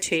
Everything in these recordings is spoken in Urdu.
6।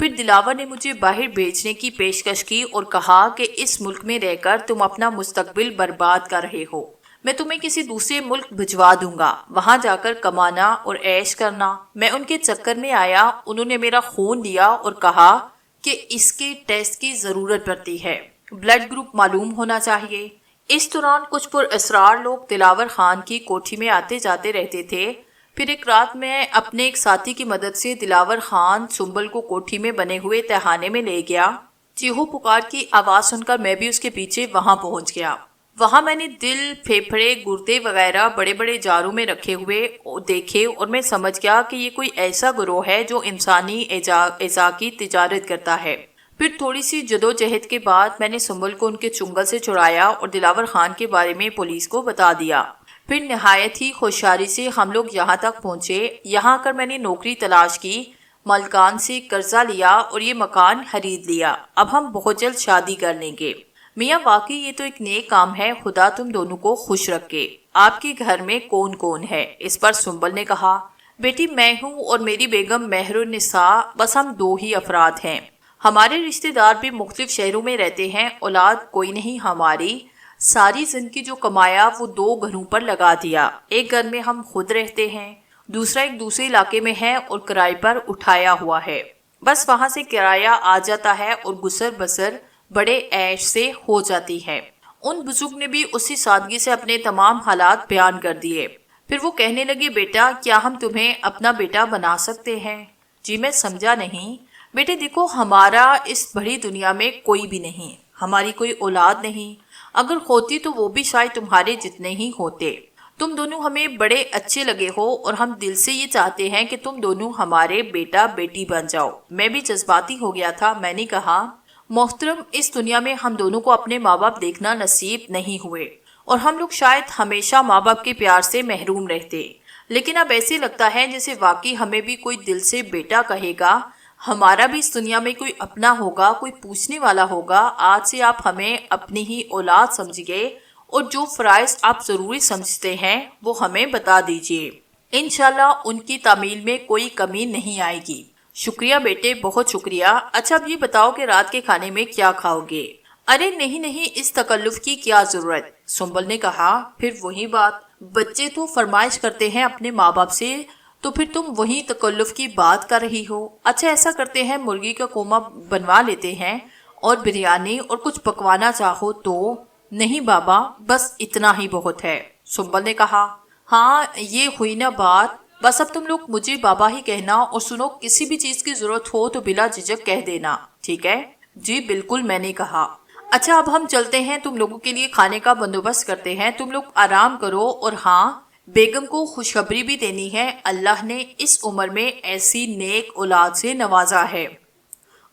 پھر دلاور نے مجھے باہر بھیجنے کی پیشکش کی اور کہا کہ اس ملک میں رہ کر تم اپنا مستقبل برباد کر رہے ہو، میں تمہیں کسی دوسرے ملک بھجوا دوں گا، وہاں جا کر کمانا اور عیش کرنا۔ میں ان کے چکر میں آیا، انہوں نے میرا خون لیا اور کہا کہ اس کے ٹیسٹ کی ضرورت پڑتی ہے، بلڈ گروپ معلوم ہونا چاہیے۔ اس دوران کچھ پر اسرار لوگ دلاور خان کی کوٹھی میں آتے جاتے رہتے تھے۔ پھر ایک رات میں اپنے ایک ساتھی کی مدد سے دلاور خان سنبل کو کوٹھی میں بنے ہوئے تہانے میں لے گیا۔ چیخو پکار کی آواز سن کر میں بھی اس کے پیچھے وہاں پہنچ گیا۔ وہاں میں نے دل، پھیپھڑے، گردے وغیرہ بڑے بڑے جاروں میں رکھے ہوئے دیکھے اور میں سمجھ گیا کہ یہ کوئی ایسا گروہ ہے جو انسانی اعضاء کی تجارت کرتا ہے۔ پھر تھوڑی سی جدوجہد کے بعد میں نے سنبل کو ان کے چنگل سے چھڑایا اور دلاور خان کے بارے میں پولیس کو بتا دیا۔ پھر نہایت ہی ہوشیاری سے ہم لوگ یہاں تک پہنچے۔ یہاں آ کر میں نے نوکری تلاش کی، مالکان سے قرضہ لیا اور یہ مکان خرید لیا۔ اب ہم بہت جلد شادی کر لیں گے۔ میاں واقعی یہ تو ایک نیک کام ہے، خدا تم دونوں کو خوش رکھے۔ آپ کے گھر میں کون کون ہے؟ اس پر سنبل نے کہا، بیٹی میں ہوں اور میری بیگم مہر النساء، بس ہم دو ہی افراد ہیں۔ ہمارے رشتہ دار بھی مختلف شہروں میں رہتے ہیں، اولاد کوئی نہیں ہماری۔ ساری زندگی جو کمایا وہ دو گھروں پر لگا دیا۔ ایک گھر میں ہم خود رہتے ہیں، دوسرا ایک دوسرے علاقے میں ہے اور کرائے پر اٹھایا ہوا ہے۔ بس وہاں سے کرایہ آ جاتا ہے اور گزر بسر بڑے عیش سے ہو جاتی ہے۔ ان بزرگ نے بھی اسی سادگی سے اپنے تمام حالات بیان کر دیے۔ پھر وہ کہنے لگے، بیٹا کیا ہم تمہیں اپنا بیٹا بنا سکتے ہیں؟ جی میں سمجھا نہیں۔ بیٹے دیکھو، ہمارا اس بڑی دنیا میں کوئی بھی نہیں، ہماری کوئی اولاد نہیں، اگر ہوتی تو وہ بھی شاید تمہارے جتنے ہی ہوتے۔ تم دونوں ہمیں بڑے اچھے لگے ہو اور ہم دل سے یہ چاہتے ہیں کہ تم دونوں ہمارے بیٹا بیٹی بن جاؤ۔ میں بھی جذباتی ہو گیا تھا، میں نے کہا، محترم اس دنیا میں ہم دونوں کو اپنے ماں باپ دیکھنا نصیب نہیں ہوئے اور ہم لوگ شاید ہمیشہ ماں باپ کے پیار سے محروم رہتے، لیکن اب ایسے لگتا ہے جیسے واقعی ہمیں بھی کوئی دل سے بیٹا کہے گا، ہمارا بھی اس دنیا میں کوئی اپنا ہوگا، کوئی پوچھنے والا ہوگا۔ آج سے آپ ہمیں اپنی ہی اولاد سمجھیے اور جو فرائض آپ ضروری سمجھتے ہیں وہ ہمیں بتا دیجیے، انشاءاللہ ان کی تعمیل میں کوئی کمی نہیں آئے گی۔ شکریہ بیٹے، بہت شکریہ۔ اچھا اب یہ بتاؤ کہ رات کے کھانے میں کیا کھاؤ گے؟ ارے نہیں، اس تکلف کی کیا ضرورت، سنبل نے کہا۔ پھر وہی بات، بچے تو فرمائش کرتے ہیں اپنے ماں باپ سے، تو پھر تم وہی تکلف کی بات کر رہی ہو۔ اچھا ایسا کرتے ہیں، مرغی کا قورمہ بنوا لیتے ہیں اور بریانی اور کچھ پکوانا چاہو تو۔ نہیں بابا، بس اتنا ہی بہت ہے، سنبل نے کہا۔ ہاں یہ ہوئی نا بات، بس اب تم لوگ مجھے بابا ہی کہنا، اور سنو کسی بھی چیز کی ضرورت ہو تو بلا جھجک کہہ دینا، ٹھیک ہے؟ جی بالکل، میں نے کہا۔ اچھا اب ہم چلتے ہیں، تم لوگوں کے لیے کھانے کا بندوبست کرتے ہیں، تم لوگ آرام کرو، اور ہاں بیگم کو خوشخبری بھی دینی ہے، اللہ نے اس عمر میں ایسی نیک اولاد سے نوازا ہے۔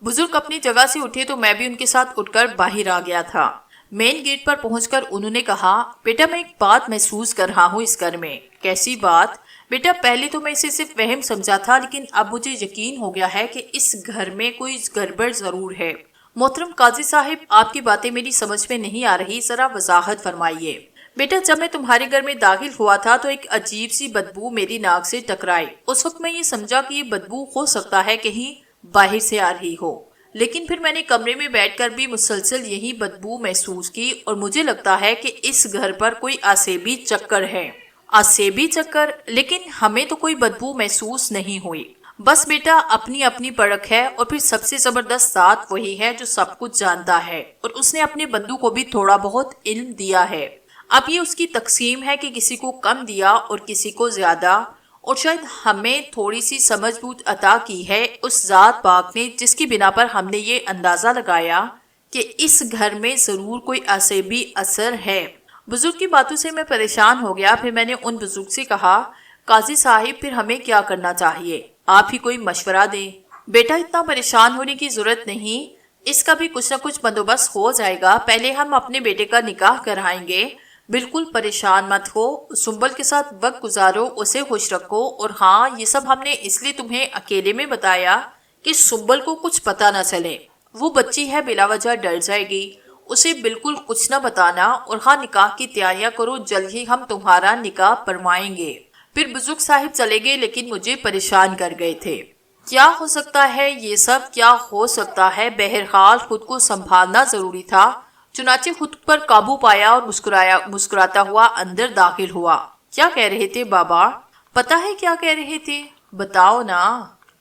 بزرگ اپنی جگہ سے اٹھے تو میں بھی ان کے ساتھ اٹھ کر باہر آ گیا تھا۔ مین گیٹ پر پہنچ کر انہوں نے کہا، بیٹا میں ایک بات محسوس کر رہا ہوں اس گھر میں۔ کیسی بات؟ بیٹا پہلے تو میں اسے صرف وہم سمجھا تھا، لیکن اب مجھے یقین ہو گیا ہے کہ اس گھر میں کوئی گڑبڑ ضرور ہے۔ محترم قاضی صاحب، آپ کی باتیں میری سمجھ میں نہیں آ رہی، ذرا وضاحت فرمائیے۔ بیٹا جب میں تمہارے گھر میں داخل ہوا تھا تو ایک عجیب سی بدبو میری ناک سے ٹکرائی۔ اس وقت میں یہ سمجھا کہ یہ بدبو ہو سکتا ہے کہیں باہر سے آ رہی ہو، لیکن پھر میں نے کمرے میں بیٹھ کر بھی مسلسل یہی بدبو محسوس کی، اور مجھے لگتا ہے کہ اس گھر پر کوئی آسیبی چکر ہے۔ آسیبی چکر؟ لیکن ہمیں تو کوئی بدبو محسوس نہیں ہوئی۔ بس بیٹا اپنی اپنی پرکھ ہے، اور پھر سب سے زبردست ذات وہی ہے جو سب کچھ جانتا ہے، اور اس نے اپنے بندوں کو بھی تھوڑا بہت علم دیا ہے۔ اب یہ اس کی تقسیم ہے کہ کسی کو کم دیا اور کسی کو زیادہ، اور شاید ہمیں تھوڑی سی سمجھ بوجھ عطا کی ہے اس ذات پاک نے، جس کی بنا پر ہم نے یہ اندازہ لگایا کہ اس گھر میں ضرور کوئی آسیبی اثر ہے۔ بزرگ کی باتوں سے میں پریشان ہو گیا۔ پھر میں نے ان بزرگ سے کہا، قاضی صاحب پھر ہمیں کیا کرنا چاہیے؟ آپ ہی کوئی مشورہ دیں۔ بیٹا اتنا پریشان ہونے کی ضرورت نہیں، اس کا بھی کچھ نہ کچھ بندوبست ہو جائے گا۔ پہلے ہم اپنے بیٹے کا نکاح کرائیں گے، بالکل پریشان مت ہو، سنبل کے ساتھ وقت گزارو، اسے خوش رکھو، اور ہاں یہ سب ہم نے اس لیے تمہیں اکیلے میں بتایا کہ سنبل کو کچھ پتہ نہ چلے، وہ بچی ہے بلا وجہ ڈر جائے گی، اسے بالکل کچھ نہ بتانا، اور ہاں نکاح کی تیاریاں کرو، جلد ہی ہم تمہارا نکاح پڑھوائیں گے۔ پھر بزرگ صاحب چلے گئے، لیکن مجھے پریشان کر گئے تھے۔ کیا ہو سکتا ہے یہ سب، کیا ہو سکتا ہے؟ بہرحال خود کو سنبھالنا ضروری تھا، چنانچہ خود پر قابو پایا اور مسکراتا ہوا اندر داخل ہوا۔ کیا کہہ رہے تھے بابا؟ پتا ہے کیا کہہ رہے تھے؟ بتاؤ نا۔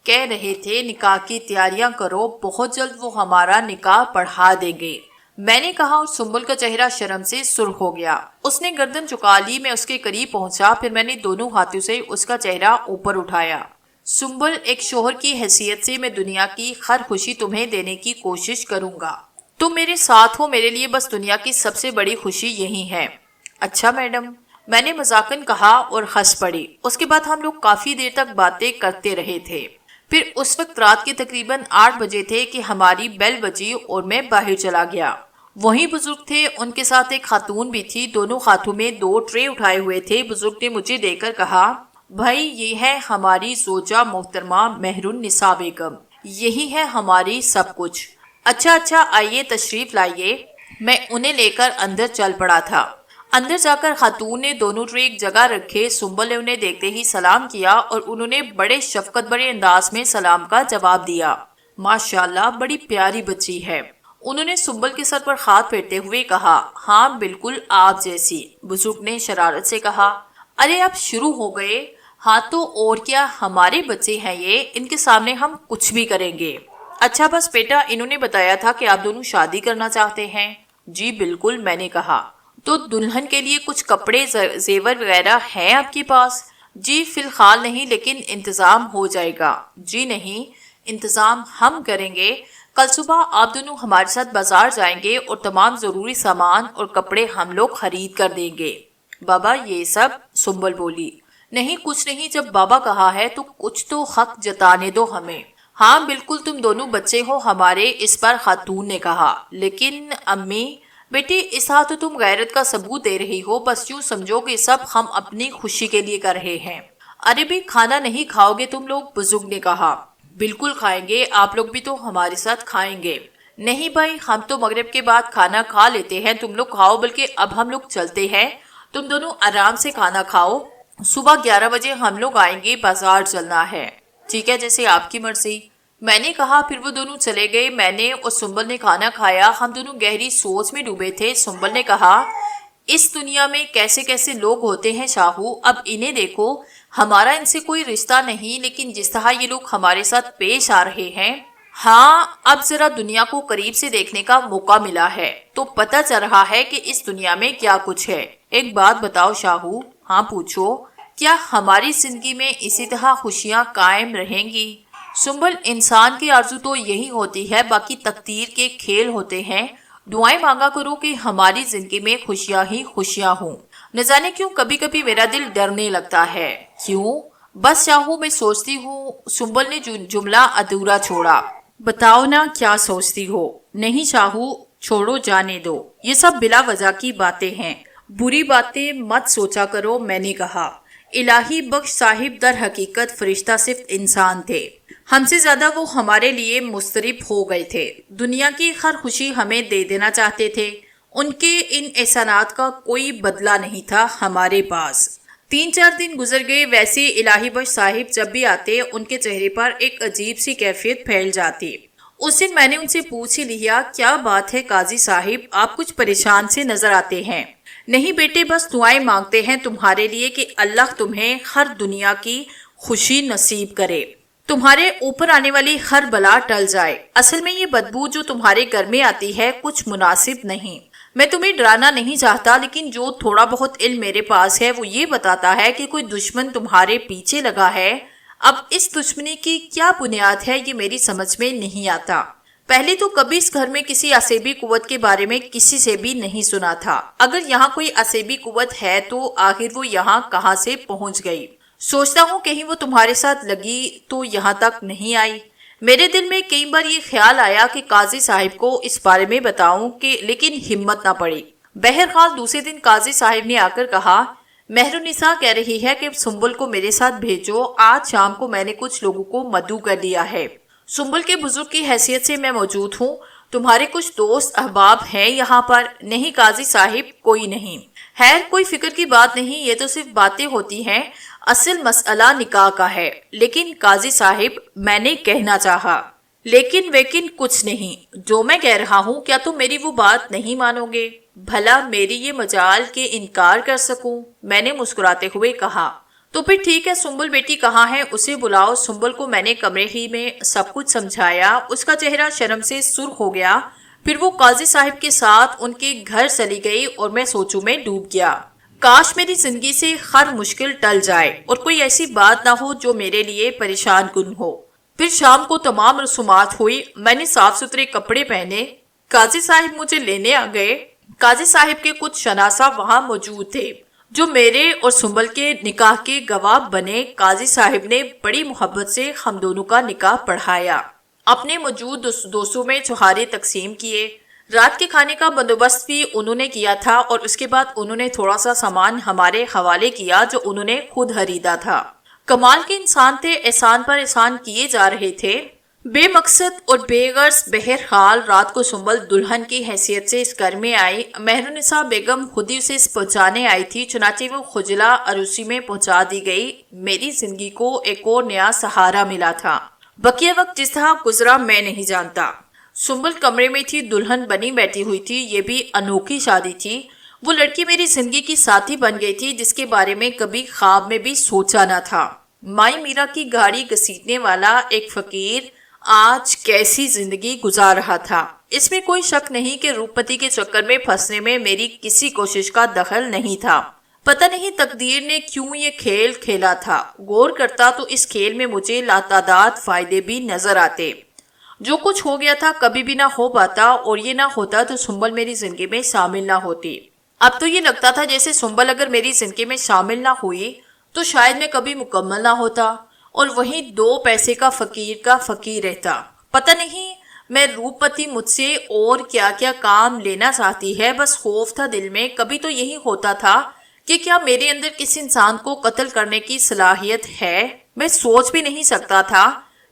کہہ رہے تھے نکاح کی تیاریاں کرو، بہت جلد وہ ہمارا نکاح پڑھا دیں گے، میں نے کہا، اور سنبل کا چہرہ شرم سے سرخ ہو گیا۔ اس نے گردن جھکا لی، میں اس کے قریب پہنچا، پھر میں نے دونوں ہاتھوں سے اس کا چہرہ اوپر اٹھایا۔ سنبل، ایک شوہر کی حیثیت سے میں دنیا کی ہر خوشی تمہیں دینے کی کوشش کروں گا۔ تم میرے ساتھ ہو، میرے لیے بس دنیا کی سب سے بڑی خوشی یہی ہے۔ اچھا میڈم، میں نے مذاقن کہا اور ہنس پڑی۔ اس کے بعد ہم لوگ کافی دیر تک باتیں کرتے رہے تھے۔ پھر اس وقت رات کے تقریباً 8 بجے تھے کہ ہماری بیل بجی اور میں باہر چلا گیا۔ وہی بزرگ تھے، ان کے ساتھ ایک خاتون بھی تھی، دونوں ہاتھوں میں 2 ٹرے اٹھائے ہوئے تھے۔ بزرگ نے مجھے دیکھ کر کہا، بھائی یہ ہے ہماری زوجہ محترمہ مہر النساء بیگم، یہی ہے ہماری سب کچھ۔ اچھا آئیے تشریف لائیے۔ میں انہیں لے کر اندر چل پڑا تھا۔ اندر جا کر خاتون نے دونوں ٹرے ایک جگہ رکھے۔ سنبل نے انہیں دیکھتے ہی سلام کیا اور انہوں نے بڑے شفقت بڑے انداز میں سلام کا جواب دیا۔ ماشاءاللہ بڑی پیاری بچی ہے، انہوں نے سنبل کے سر پر ہاتھ پھیرتے ہوئے کہا۔ ہاں بالکل آپ جیسی، بزرگ نے شرارت سے کہا۔ ارے اب شروع ہو گئے؟ ہاں تو اور کیا، ہمارے بچے ہیں یہ، ان کے سامنے ہم کچھ بھی کریں گے۔ اچھا بس بیٹا، انہوں نے بتایا تھا کہ آپ دونوں شادی کرنا چاہتے ہیں؟ جی بالکل، میں نے کہا۔ تو دلہن کے لیے کچھ کپڑے زیور وغیرہ ہیں آپ کے پاس؟ جی فی الحال نہیں، لیکن انتظام ہو جائے گا۔ جی نہیں، انتظام ہم کریں گے۔ کل صبح آپ دونوں ہمارے ساتھ بازار جائیں گے اور تمام ضروری سامان اور کپڑے ہم لوگ خرید کر دیں گے۔ بابا یہ سب؟ سنبل بولی۔ نہیں کچھ نہیں، جب بابا کہا ہے تو کچھ تو حق جتانے دو ہمیں۔ ہاں بالکل، تم دونوں بچے ہو ہمارے، اس پر خاتون نے کہا۔ لیکن امی، بیٹی اس ہاتھ تو تم غیرت کا ثبوت دے رہی ہو، بس یوں سمجھو کہ سب ہم اپنی خوشی کے لیے کر رہے ہیں۔ ارے بھی کھانا نہیں کھاؤ گے تم لوگ؟ بزرگ نے کہا۔ بالکل کھائیں گے، آپ لوگ بھی تو ہمارے ساتھ کھائیں گے۔ نہیں بھائی، ہم تو مغرب کے بعد کھانا کھا لیتے ہیں، تم لوگ کھاؤ، بلکہ اب ہم لوگ چلتے ہیں، تم دونوں آرام سے کھانا کھاؤ، صبح 11 بجے ہم لوگ آئیں گے، بازار چلنا ہے۔ ٹھیک ہے، جیسے آپ کی مرضی، میں نے کہا۔ پھر وہ دونوں چلے گئے، میں نے اور سنبل نے کھانا کھایا۔ ہم دونوں گہری سوچ میں ڈوبے تھے۔ سنبل نے کہا، اس دنیا میں کیسے کیسے لوگ ہوتے ہیں شاہو، اب انہیں دیکھو، ہمارا ان سے کوئی رشتہ نہیں، لیکن جس طرح یہ لوگ ہمارے ساتھ پیش آ رہے ہیں، ہاں اب ذرا دنیا کو قریب سے دیکھنے کا موقع ملا ہے تو پتہ چل رہا ہے کہ اس دنیا میں کیا کچھ ہے۔ ایک بات بتاؤ شاہو۔ ہاں پوچھو۔ کیا ہماری زندگی میں اسی طرح خوشیاں قائم رہیں گی؟ سنبل، انسان کی آرزو تو یہی ہوتی ہے، باقی تقدیر کے کھیل ہوتے ہیں۔ دعائیں مانگا کرو کہ ہماری زندگی میں خوشیاں ہی خوشیاں ہوں۔ نہ جانے کیوں کبھی کبھی میرا دل ڈرنے لگتا ہے۔ کیوں؟ بس شاہو میں سوچتی ہوں۔ سنبل نے جملہ ادھورا چھوڑا۔ بتاؤ نا کیا سوچتی ہو؟ نہیں شاہو، چھوڑو، جانے دو، یہ سب بلا وجہ کی باتیں ہیں، بری باتیں مت سوچا کرو، میں نے کہا۔ الہی بخش صاحب در حقیقت فرشتہ صرف انسان تھے، ہم سے زیادہ وہ ہمارے لیے مضطرب ہو گئے تھے، دنیا کی ہر خوشی ہمیں دے دینا چاہتے تھے، ان کے ان احسانات کا کوئی بدلہ نہیں تھا ہمارے پاس۔ 3-4 دن گزر گئے، ویسے الہی بخش صاحب جب بھی آتے ان کے چہرے پر ایک عجیب سی کیفیت پھیل جاتی۔ اس دن میں نے ان سے پوچھ ہی لیا، کیا بات ہے قاضی صاحب، آپ کچھ پریشان سے نظر آتے ہیں؟ نہیں بیٹے، بس دعائیں مانگتے ہیں تمہارے لیے کہ اللہ تمہیں ہر دنیا کی خوشی نصیب کرے، تمہارے اوپر آنے والی ہر بلا ٹل جائے۔ اصل میں یہ بدبو جو تمہارے گھر میں آتی ہے کچھ مناسب نہیں۔ میں تمہیں ڈرانا نہیں چاہتا، لیکن جو تھوڑا بہت علم میرے پاس ہے وہ یہ بتاتا ہے کہ کوئی دشمن تمہارے پیچھے لگا ہے۔ اب اس دشمنی کی کیا بنیاد ہے یہ میری سمجھ میں نہیں آتا۔ پہلے تو کبھی اس گھر میں کسی عصبی قوت کے بارے میں کسی سے بھی نہیں سنا تھا۔ اگر یہاں کوئی عصبی قوت ہے تو آخر وہ یہاں کہاں سے پہنچ گئی؟ سوچتا ہوں کہیں وہ تمہارے ساتھ لگی تو یہاں تک نہیں آئی۔ میرے دل میں کئی بار یہ خیال آیا کہ قاضی صاحب کو اس بارے میں بتاؤں لیکن ہمت نہ پڑی۔ بہرحال دوسرے دن قاضی صاحب نے آ کر کہا، مہر النساء کہہ رہی ہے کہ سنبل کو میرے ساتھ بھیجو، آج شام کو میں نے کچھ لوگوں کو مدعو کر لیا ہے۔ سنبل کے بزرگ کی حیثیت سے میں موجود ہوں، تمہارے کچھ دوست احباب ہیں یہاں پر؟ نہیں قاضی صاحب، کوئی نہیں۔ خیر کوئی فکر کی بات نہیں، یہ تو صرف باتیں ہوتی ہیں، اصل مسئلہ نکاح کا ہے۔ لیکن قاضی صاحب، میں نے کہنا چاہا، لیکن کچھ نہیں، جو میں کہہ رہا ہوں کیا تم میری وہ بات نہیں مانو گے؟ بھلا میری یہ مجال کہ انکار کر سکوں؟ میں نے مسکراتے ہوئے کہا۔ تو پھر ٹھیک ہے، سنبل بیٹی کہاں ہے؟ اسے بلاؤ۔ سنبل کو میں نے کمرے ہی میں سب کچھ سمجھایا۔ اس کا چہرہ شرم سے سرخ ہو گیا۔ پھر وہ قاضی صاحب کے ساتھ ان کے گھر چلی گئی اور میں سوچوں میں ڈوب گیا۔ کاش میری زندگی سے ہر مشکل ٹل جائے اور کوئی ایسی بات نہ ہو جو میرے لیے پریشان کن ہو۔ پھر شام کو تمام رسومات ہوئی، میں نے صاف ستھرے کپڑے پہنے، قاضی صاحب مجھے لینے آ گئے۔ قاضی صاحب کے کچھ شناسا وہاں موجود تھے جو میرے اور سنبل کے نکاح کے گواہ بنے۔ قاضی صاحب نے بڑی محبت سے ہم دونوں کا نکاح پڑھایا، اپنے موجود دوستوں میں چھہارے تقسیم کیے، رات کے کھانے کا بندوبست بھی انہوں نے کیا تھا، اور اس کے بعد انہوں نے تھوڑا سا سامان ہمارے حوالے کیا جو انہوں نے خود خریدا تھا۔ کمال کے انسان تھے، احسان پر احسان کیے جا رہے تھے، بے مقصد اور بے غرض۔ بہرحال رات کو سنبل دلہن کی حیثیت سے اس گھر میں آئی۔ مہرالنساء بیگم خود ہی اسے پہنچانے آئی تھی، چنانچہ وہ خجلہ عروسی میں پہنچا دی گئی۔ میری زندگی کو ایک اور نیا سہارا ملا تھا۔ بقیہ وقت جس طرح گزرا میں نہیں جانتا۔ سنبل کمرے میں تھی، دلہن بنی بیٹھی ہوئی تھی۔ یہ بھی انوکھی شادی تھی۔ وہ لڑکی میری زندگی کی ساتھی بن گئی تھی جس کے بارے میں کبھی خواب میں بھی سوچا نہ تھا۔ مائی میرا کی گاڑی گھسیٹنے والا ایک فقیر آج کیسی زندگی گزار رہا تھا۔ اس میں کوئی شک نہیں کہ روپمتی کے چکر میں پھنسنے میں میری کسی کوشش کا دخل نہیں تھا۔ پتہ نہیں تقدیر نے کیوں یہ کھیل کھیلا تھا۔ غور کرتا تو اس کھیل میں مجھے لاتعداد فائدے بھی نظر آتے۔ جو کچھ ہو گیا تھا کبھی بھی نہ ہو پاتا، اور یہ نہ ہوتا تو سنبل میری زندگی میں شامل نہ ہوتی۔ اب تو یہ لگتا تھا جیسے سنبل اگر میری زندگی میں شامل نہ ہوئی تو شاید میں کبھی مکمل نہ ہوتا، اور وہیں دو پیسے کا فقیر رہتا۔ پتہ نہیں میں روپمتی مجھ سے اور کیا کیا کام لینا چاہتی ہے، بس خوف تھا دل میں۔ کبھی تو یہی ہوتا تھا کہ کیا میرے اندر کسی انسان کو قتل کرنے کی صلاحیت ہے؟ میں سوچ بھی نہیں سکتا تھا۔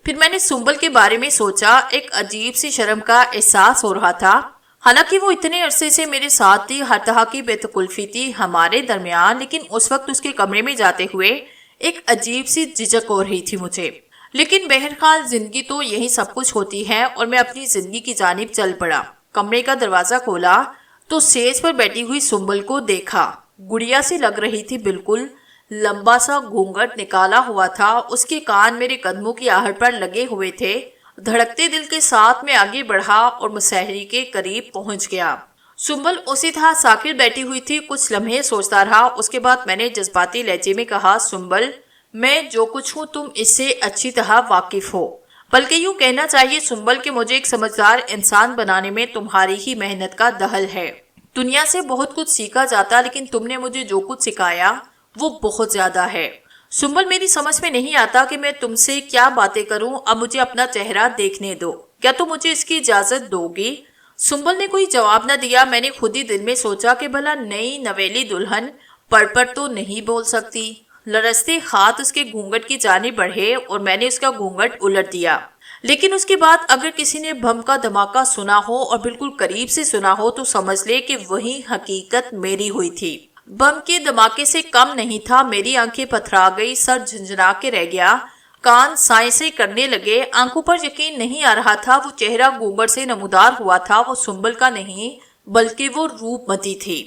پھر میں نے سنبل کے بارے میں سوچا، ایک عجیب سی شرم کا احساس ہو رہا تھا۔ حالانکہ وہ اتنے عرصے سے میرے ساتھ تھی، ہر طرح کی بے تکلفی تھی ہمارے درمیان، لیکن اس وقت اس کے کمرے میں جاتے ہوئے ایک عجیب سی جھجک ہو رہی تھی مجھے۔ لیکن بہرحال زندگی تو یہی سب کچھ ہوتی ہے، اور میں اپنی زندگی کی جانب چل پڑا۔ کمرے کا دروازہ کھولا تو سیج پر بیٹھی ہوئی سنبل کو دیکھا۔ گڑیا سی لگ رہی تھی بالکل، لمبا سا گھونگھٹ نکالا ہوا تھا، اس کے کان میرے قدموں کی آہٹ پر لگے ہوئے تھے۔ دھڑکتے دل کے ساتھ میں آگے بڑھا اور مسحری کے قریب پہنچ گیا۔ سنبل اسی طرح ساکت بیٹھی ہوئی تھی، کچھ لمحے سوچتا رہا۔ اس کے بعد میں نے جذباتی لہجے میں کہا، سنبل، میں جو کچھ ہوں تم اس سے اچھی طرح واقف ہو، بلکہ یوں کہنا چاہیے سنبل کہ مجھے ایک سمجھدار انسان بنانے میں تمہاری ہی محنت کا دخل ہے۔ دنیا سے بہت کچھ سیکھا جاتا، لیکن تم نے مجھے جو کچھ سکھایا وہ بہت زیادہ ہے۔ سنبل، میری سمجھ میں نہیں آتا کہ میں تم سے کیا باتیں کروں، اب مجھے اپنا چہرہ دیکھنے دو، کیا تم مجھے اس کی اجازت دو گی؟ سنبل نے کوئی جواب نہ دیا۔ میں نے خود ہی دل میں سوچا کہ بھلا نئی نویلی دلہن پڑ تو نہیں بول سکتی۔ لرزتے ہاتھ اس کے گھونگھٹ کی جانب بڑھے اور میں نے اس کا گھونگھٹ الٹ دیا۔ لیکن اس کے بعد اگر کسی نے بم کا دھماکہ سنا ہو اور بالکل قریب سے سنا ہو تو سمجھ لے کہ وہی حقیقت میری ہوئی تھی۔ بم کے دھماکے سے کم نہیں تھا۔ میری آنکھیں پتھرا گئی، سر جھنجھنا کے رہ گیا، کان سائیں سے کرنے لگے، آنکھوں پر یقین نہیں آ رہا تھا۔ وہ چہرہ گھونگھٹ سے نمودار ہوا تھا، وہ سنبل کا نہیں بلکہ وہ روپمتی تھی۔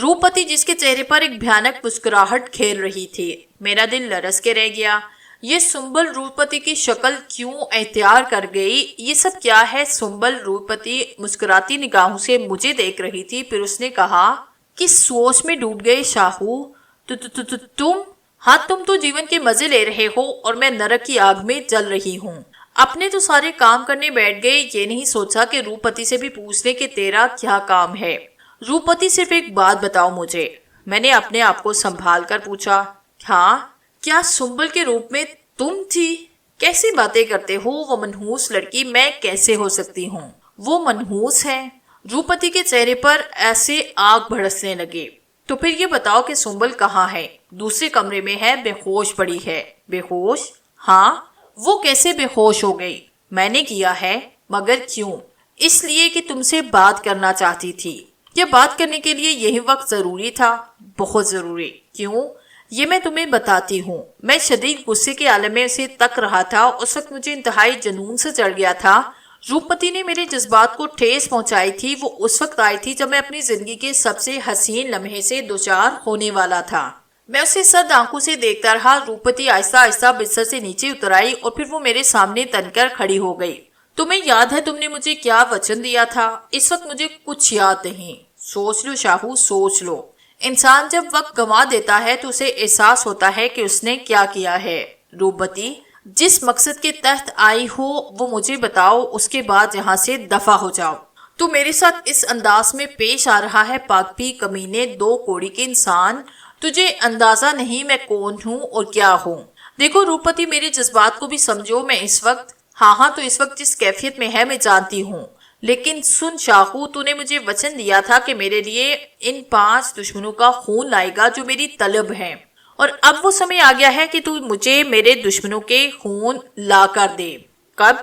روپمتی جس کے چہرے پر ایک بھیانک مسکراہٹ کھیل رہی تھی۔ میرا دل لرز کے رہ گیا۔ یہ سنبل روپمتی کی شکل کیوں اختیار کر گئی؟ یہ سب کیا ہے؟ سنبل روپمتی مسکراتی نگاہوں سے مجھے دیکھ رہی تھی۔ پھر اس نے کہا کہ سوچ میں ڈوب گئے شاہو، تم؟ ہاں، تم تو جیون کے مزے لے رہے ہو اور میں نرک کی آگ میں جل رہی ہوں۔ اپنے تو سارے کام کرنے بیٹھ گئے، یہ نہیں سوچا کہ روپمتی سے بھی پوچھ لے کہ تیرا کیا کام ہے۔ روپمتی، صرف ایک بات بتاؤ مجھے، میں نے اپنے آپ کو سنبھال کر پوچھا۔ ہاں، کیا سنبل کے روپ میں تم تھی؟ کیسی باتیں کرتے ہو؟ وہ منحوس لڑکی میں کیسے ہو سکتی ہوں؟ وہ منحوس ہے؟ روپمتی کے چہرے پر ایسے آگ بھڑکنے لگے۔ تو پھر یہ بتاؤ کہ سنبل کہاں ہے؟ دوسرے کمرے میں ہے، بے ہوش پڑی ہے۔ بے ہوش؟ ہاں۔ وہ کیسے بے ہوش ہو گئی؟ میں نے کیا ہے۔ مگر کیوں؟ اس لیے کہ تم سے بات کرنا چاہتی تھی۔ یہ بات کرنے کے لیے یہی وقت ضروری تھا؟ بہت ضروری۔ کیوں؟ یہ میں تمہیں بتاتی ہوں۔ میں شدید غصے کے عالم میں اسے تک رہا تھا۔ اس وقت مجھے انتہائی جنون سے چڑھ گیا تھا۔ روپمتی نے میرے جذبات کو ٹھیس پہنچائی تھی۔ وہ اس وقت آئی تھی جب میں اپنی زندگی کے سب سے حسین لمحے سے دوچار ہونے والا تھا۔ میں اسے سرد آنکھوں سے دیکھتا رہا۔ روپمتی آہستہ آہستہ بستر سے نیچے اتر آئی اور پھر وہ میرے سامنے تن کر کھڑی ہو گئی۔ تمہیں یاد ہے تم نے مجھے کیا وچن دیا تھا؟ اس وقت مجھے کچھ یاد نہیں۔ سوچ لو شاہو، سوچ لو۔ انسان جب وقت گنوا دیتا ہے تو اسے احساس ہوتا ہے کہ اس نے کیا کیا ہے۔ روپمتی، جس مقصد کے تحت آئی ہو وہ مجھے بتاؤ، اس کے بعد یہاں سے دفع ہو جاؤ۔ تو میرے ساتھ اس انداز میں پیش آ رہا ہے پاگپی کمینے، دو کوڑی کے انسان۔ تجھے اندازہ نہیں میں کون ہوں اور کیا ہوں۔ دیکھو روپمتی، میرے جذبات کو بھی سمجھو۔ میں اس وقت تو اس وقت جس کیفیت میں ہے میں جانتی ہوں، لیکن سن شاہو، تو نے مجھے وچن دیا تھا کہ میرے لیے ان 5 دشمنوں کا خون لائے گا جو میری طلب ہے، اور اب وہ سمے آ گیا ہے کہ تو مجھے میرے دشمنوں کے خون لا کر دے۔ کب؟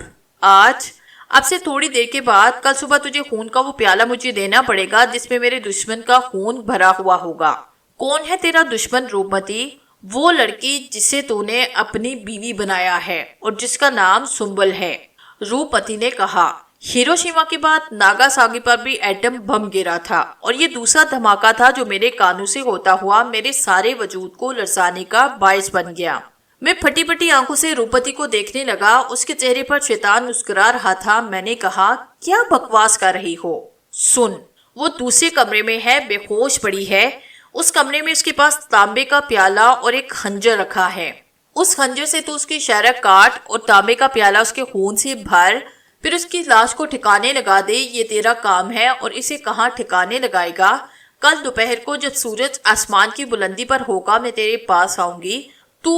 آج؟ اب سے تھوڑی دیر کے بعد، کل صبح تجھے خون کا وہ پیالہ مجھے دینا پڑے گا جس میں میرے دشمن کا خون بھرا ہوا ہوگا۔ کون ہے تیرا دشمن روپمتی؟ وہ لڑکی جسے تو نے اپنی بیوی بنایا ہے اور جس کا نام سنبل ہے۔ روپمتی نے کہا، ہیروشیما کے بعد ناگاساکی پر بھی ایٹم بم گرا تھا، اور یہ دوسرا دھماکہ تھا جو میرے کانوں سے ہوتا ہوا میرے سارے وجود کو لرزانے کا باعث بن گیا۔ میں پھٹی پھٹی آنکھوں سے روپمتی کو دیکھنے لگا۔ اس کے چہرے پر شیطان مسکرا رہا تھا۔ میں نے کہا، کیا بکواس کر رہی ہو؟ سن، وہ دوسرے کمرے میں ہے، بے ہوش پڑی ہے۔ اس کمرے میں اس کے پاس تانبے کا پیالہ اور ایک خنجر رکھا ہے۔ اس خنجر سے تو اس کی شہرک کاٹ اور تانبے کا پیالہ اس کے خون سے بھر، پھر اس کی لاش کو ٹھکانے لگا دے۔ یہ تیرا کام ہے، اور اسے کہاں ٹھکانے لگائے گا؟ کل دوپہر کو جب سورج آسمان کی بلندی پر ہوگا میں تیرے پاس آؤں گی، تو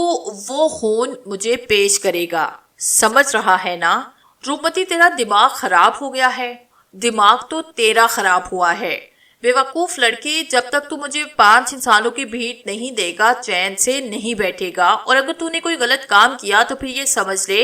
وہ خون مجھے پیش کرے گا۔ سمجھ رہا ہے نا؟ روپمتی، تیرا دماغ خراب ہو گیا ہے۔ دماغ تو تیرا خراب ہوا ہے، بے وقوف لڑکی۔ جب تک تو مجھے 5 انسانوں کی بھیٹ نہیں دے گا چین سے نہیں بیٹھے گا، اور اگر تو نے کوئی غلط کام کیا تو پھر یہ سمجھ لے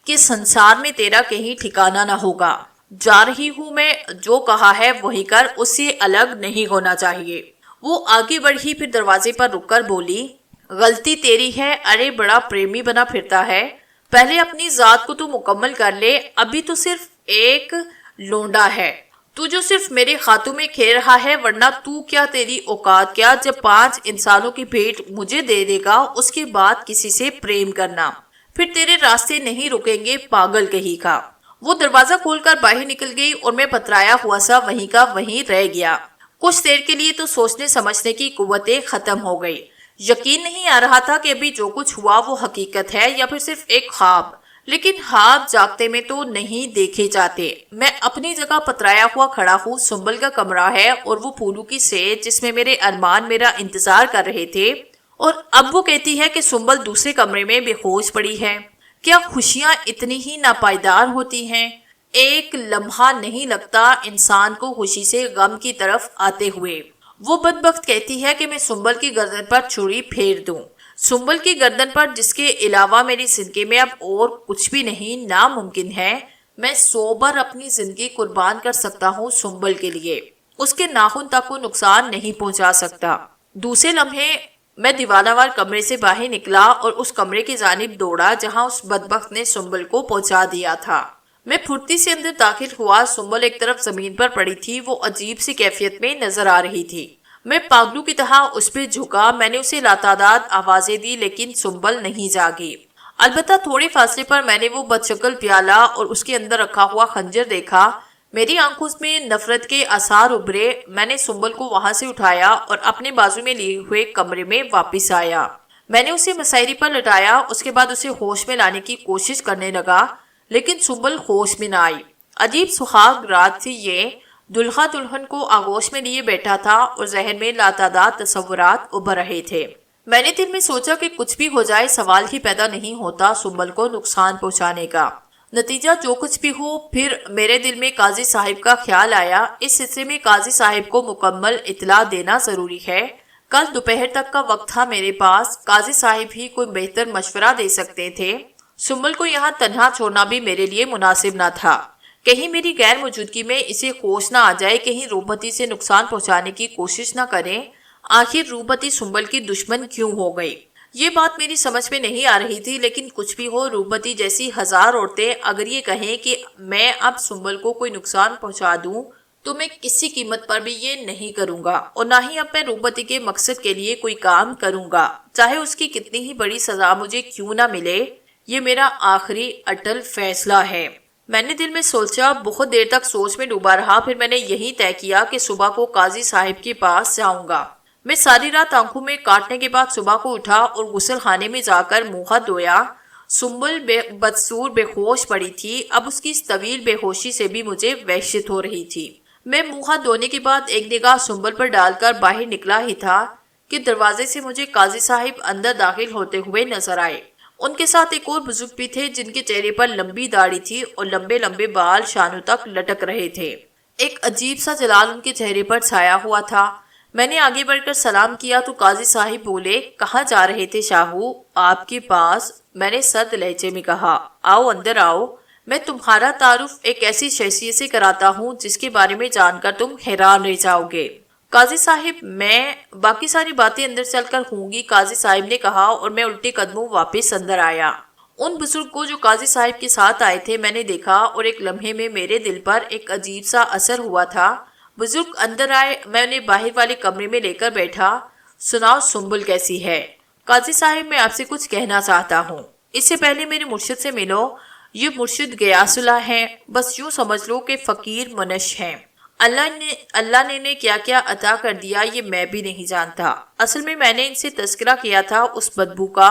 کہ سنسار میں تیرا کہیں ٹھکانہ نہ ہوگا۔ جا رہی ہوں میں، جو کہا ہے وہی کر، اس سے الگ نہیں ہونا چاہیے۔ وہ آگے بڑھی، پھر دروازے پر رک کر بولی، غلطی تیری ہے، ارے بڑا پریمی بنا پھرتا ہے۔ پہلے اپنی ذات کو تو مکمل کر لے، ابھی تو صرف ایک لونڈا ہے تو جو صرف میرے خاتوں میں کھیل رہا ہے، ورنہ تو کیا، تیری اوقات کیا؟ جب 5 انسانوں کی بھیٹ مجھے دے دے گا اس کے بعد کسی سے پریم کرنا، پھر تیرے راستے نہیں رکیں گے، پاگل کہیں کا۔ وہ دروازہ کھول کر باہر نکل گئی اور میں پترایا ہوا سا وہیں کا وہیں رہ گیا۔ کچھ دیر کے لیے تو سوچنے سمجھنے کی قوتیں ختم ہو گئی۔ یقین نہیں آ رہا تھا کہ ابھی جو کچھ ہوا وہ حقیقت ہے یا پھر صرف ایک خواب، لیکن خواب جاگتے میں تو نہیں دیکھے جاتے۔ میں اپنی جگہ پترایا ہوا کھڑا ہوں۔ سنبل کا کمرہ ہے اور وہ پھولوں کی سیج جس میں میرے ارمان میرا انتظار کر رہے تھے، اور اب وہ کہتی ہے کہ سنبل دوسرے کمرے میں بے ہوش پڑی ہے۔ کیا خوشیاں اتنی ہی ناپائیدار ہوتی ہیں؟ ایک لمحہ نہیں لگتا انسان کو خوشی سے غم کی طرف آتے ہوئے۔ وہ بدبخت کہتی ہے کہ میں سنبل کی گردن پر چھری پھیر دوں، سنبل کی گردن پر جس کے علاوہ میری زندگی میں اب اور کچھ بھی نہیں ناممکن ہے۔ میں 100 بار اپنی زندگی قربان کر سکتا ہوں سنبل کے لیے، اس کے ناخن تک کو نقصان نہیں پہنچا سکتا۔ دوسرے لمحے میں دیوانہ وار کمرے سے باہر نکلا اور اس کمرے کی جانب دوڑا جہاں اس بدبخت نے سنبل کو پہنچا دیا تھا۔ میں پھرتی سے اندر داخل ہوا۔ سنبل ایک طرف زمین پر پڑی تھی، وہ عجیب سی کیفیت میں نظر آ رہی تھی۔ میں پاگلوں کی طرح اس پہ جھکا۔ میں نے اسے لاتعداد آوازیں دی لیکن سنبل نہیں جاگی۔ البتہ تھوڑے فاصلے پر میں نے وہ بدشکل پیالہ اور اس کے اندر رکھا ہوا خنجر دیکھا۔ میری آنکھوں میں نفرت کے آثار ابھرے۔ میں نے سنبل کو وہاں سے اٹھایا اور اپنے بازو میں لیے ہوئے کمرے میں واپس آیا۔ میں نے اسے مساعری پر لٹایا، اس کے بعد اسے ہوش میں لانے کی کوشش کرنے لگا، لیکن سنبل ہوش میں نہ آئی۔ عجیب سحاگ رات تھی یہ۔ دلہا دلہن کو آغوش میں لیے بیٹھا تھا اور ذہن میں لاتعداد تصورات ابھر رہے تھے۔ میں نے دل میں سوچا کہ کچھ بھی ہو جائے سوال ہی پیدا نہیں ہوتا سنبل کو نقصان پہنچانے کا۔ نتیجہ جو کچھ بھی ہو، پھر میرے دل میں قاضی صاحب کا خیال آیا۔ اس سلسلے میں قاضی صاحب کو مکمل اطلاع دینا ضروری ہے۔ کل دوپہر تک کا وقت تھا میرے پاس۔ قاضی صاحب ہی کوئی بہتر مشورہ دے سکتے تھے۔ سنبل کو یہاں تنہا چھوڑنا بھی میرے لیے مناسب نہ تھا۔ کہیں میری غیر موجودگی میں اسے ہوش نہ آ جائے، کہیں روپمتی سے نقصان پہنچانے کی کوشش نہ کریں۔ آخر روپتی سنبل کی دشمن کیوں ہو گئی؟ یہ بات میری سمجھ میں نہیں آ رہی تھی، لیکن کچھ بھی ہو، روپتی جیسی ہزار عورتیں اگر یہ کہیں کہ میں اب سنبل کو کوئی نقصان پہنچا دوں تو میں کسی قیمت پر بھی یہ نہیں کروں گا، اور نہ ہی اب میں روپتی کے مقصد کے لیے کوئی کام کروں گا، چاہے اس کی کتنی ہی بڑی سزا مجھے کیوں نہ ملے۔ یہ میرا آخری اٹل فیصلہ ہے۔ میں نے دل میں سوچا، بہت دیر تک سوچ میں ڈوبا رہا، پھر میں نے یہی طے کیا کہ صبح کو قاضی صاحب کے پاس جاؤں گا۔ میں ساری رات آنکھوں میں کاٹنے کے بعد صبح کو اٹھا اور غسل خانے میں جا کر منہ ہاتھ دھویا۔ سنبل بدسور بے ہوش پڑی تھی، اب اس کی اس طویل بے ہوشی سے بھی مجھے وحشت ہو رہی تھی۔ میں منہ ہاتھ دھونے کے بعد ایک نگاہ سنبل پر ڈال کر باہر نکلا ہی تھا کہ دروازے سے مجھے قاضی صاحب اندر داخل ہوتے ہوئے نظر آئے۔ ان کے ساتھ ایک اور بزرگ بھی تھے جن کے چہرے پر لمبی داڑھی تھی اور لمبے لمبے بال شانوں تک لٹک رہے تھے۔ ایک عجیب سا جلال ان کے چہرے پر چھایا ہوا تھا۔ میں نے آگے بڑھ کر سلام کیا تو قاضی صاحب بولے، کہاں جا رہے تھے شاہو؟ آپ کے پاس۔ میں نے سرد لہجے میں کہا، آؤ اندر آؤ، میں تمہارا تعارف ایک ایسی شخصیت سے کراتا ہوں جس کے بارے میں جان کر تم حیران رہ جاؤ گے۔ قاضی صاحب، میں باقی ساری باتیں اندر چل کر ہوں گی، قاضی صاحب نے کہا، اور میں الٹے قدموں واپس اندر آیا۔ ان بزرگ کو جو قاضی صاحب کے ساتھ آئے تھے میں نے دیکھا، اور ایک لمحے میں میرے دل پر ایک عجیب سا اثر ہوا تھا۔ بزرگ اندر آئے، میں انہیں باہر والے کمرے میں لے کر بیٹھا۔ سناؤ سنبل کیسی ہے؟ قاضی صاحب، میں آپ سے کچھ کہنا چاہتا ہوں۔ اس سے پہلے میرے مرشد سے ملو۔ یہ مرشد غیاث اللہ ہیں، بس یوں سمجھ لو کہ فقیر منش ہیں۔ اللہ نے انہیں کیا کیا عطا کر دیا یہ میں بھی نہیں جانتا۔ اصل میں نے ان سے تذکرہ کیا تھا اس بدبو کا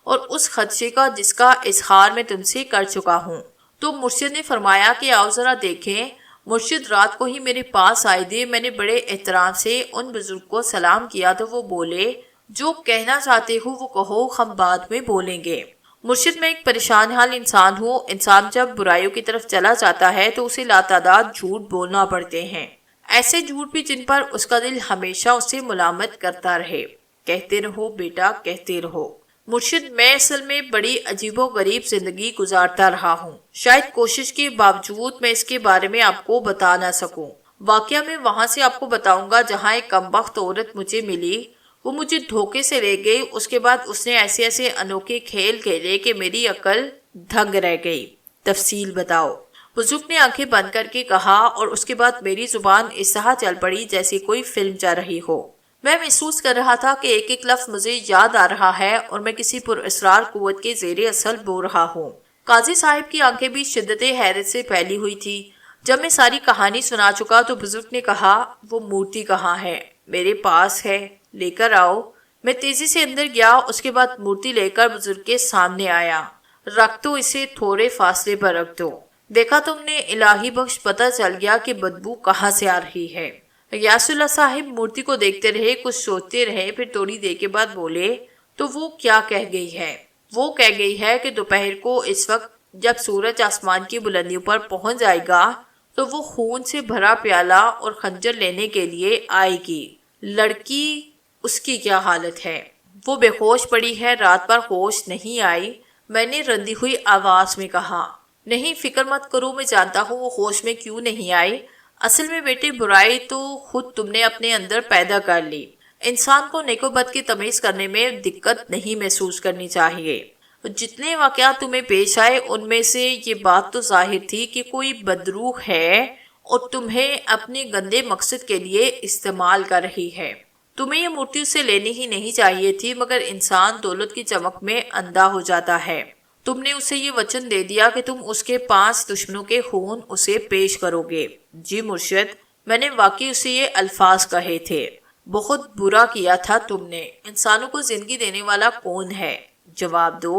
اور اس خدشے کا جس کا اظہار میں تم سے کر چکا ہوں۔ تو مرشد نے فرمایا کہ آؤ ذرا دیکھیں۔ مرشد رات کو ہی میرے پاس آئے تھے۔ میں نے بڑے احترام سے ان بزرگ کو سلام کیا تو وہ بولے، جو کہنا چاہتے ہو وہ کہو، ہم بعد میں بولیں گے۔ مرشد، میں ایک پریشان حال انسان ہوں۔ انسان جب برائیوں کی طرف چلا جاتا ہے تو اسے لاتعداد جھوٹ بولنا پڑتے ہیں، ایسے جھوٹ بھی جن پر اس کا دل ہمیشہ اسے ملامت کرتا رہے۔ کہتے رہو بیٹا، کہتے رہو۔ مرشد، میں اصل میں بڑی عجیب و غریب زندگی گزارتا رہا ہوں، شاید کوشش کے باوجود میں اس کے بارے میں آپ کو بتا نہ سکوں۔ واقعہ میں وہاں سے آپ کو بتاؤں گا جہاں ایک کمبخت عورت مجھے ملی۔ وہ مجھے دھوکے سے لے گئی، اس کے بعد اس نے ایسے ایسے انوکھے کھیل کھیلے کہ میری عقل دھنگ رہ گئی۔ تفصیل بتاؤ، بزرگ نے آنکھیں بند کر کے کہا، اور اس کے بعد میری زبان اس طرح چل پڑی جیسے کوئی فلم چل رہی ہو۔ میں محسوس کر رہا تھا کہ ایک ایک لفظ مجھے یاد آ رہا ہے اور میں کسی پر اسرار قوت کے زیر اثر بول رہا ہوں۔ قاضی صاحب کی آنکھیں بھی شدت حیرت سے پھیلی ہوئی تھی۔ جب میں ساری کہانی سنا چکا تو بزرگ نے کہا، وہ مورتی کہاں ہے؟ میرے پاس ہے، لے کر آؤ۔ میں تیزی سے اندر گیا، اس کے بعد مورتی لے کر بزرگ کے سامنے آیا۔ رکھ دو اسے، تھوڑے فاصلے پر رکھ دو۔ دیکھا تم نے، الہی بخش پتہ چل گیا کہ بدبو کہاں سے آ رہی ہے۔ غیاث اللہ صاحب مورتی کو دیکھتے رہے، کچھ سوچتے رہے، پھر تھوڑی دیر کے بعد بولے، تو وہ کیا کہہ گئی ہے؟ وہ کہہ گئی ہے کہ دوپہر کو اس وقت جب سورج آسمان کی بلندیوں پر پہنچ جائے گا تو وہ خون سے بھرا پیالہ اور خنجر لینے کے لیے آئے گی۔ لڑکی، اس کی کیا حالت ہے؟ وہ بے ہوش پڑی ہے، رات بھر ہوش نہیں آئی۔ میں نے رندی ہوئی آواز میں کہا، نہیں فکر مت کرو، میں جانتا ہوں وہ ہوش میں کیوں نہیں آئی۔ اصل میں بیٹے، برائی تو خود تم نے اپنے اندر پیدا کر لی۔ انسان کو نیک و بد کی تمیز کرنے میں دقت نہیں محسوس کرنی چاہیے۔ جتنے واقعات تمہیں پیش آئے ان میں سے یہ بات تو ظاہر تھی کہ کوئی بدروح ہے اور تمہیں اپنے گندے مقصد کے لیے استعمال کر رہی ہے۔ تمہیں یہ مورتی اس سے لینی ہی نہیں چاہیے تھی، مگر انسان دولت کی چمک میں اندھا ہو جاتا ہے۔ تم نے اسے یہ وچن دے دیا کہ تم اس کے 5 دشمنوں کے خون اسے پیش کرو گے۔ جی مرشد، میں نے واقعی اسے یہ الفاظ کہے تھے۔ بہت برا کیا تھا تم نے۔ انسانوں کو زندگی دینے والا کون ہے؟ جواب دو،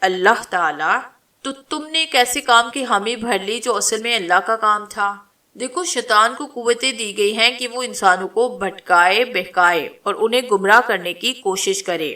اللہ تعالی۔ تو تم نے ایک ایسے کام کی حامی بھر لی جو اصل میں اللہ کا کام تھا۔ دیکھو، شیطان کو قوتیں دی گئی ہیں کہ وہ انسانوں کو بھٹکائے، بہکائے اور انہیں گمراہ کرنے کی کوشش کرے۔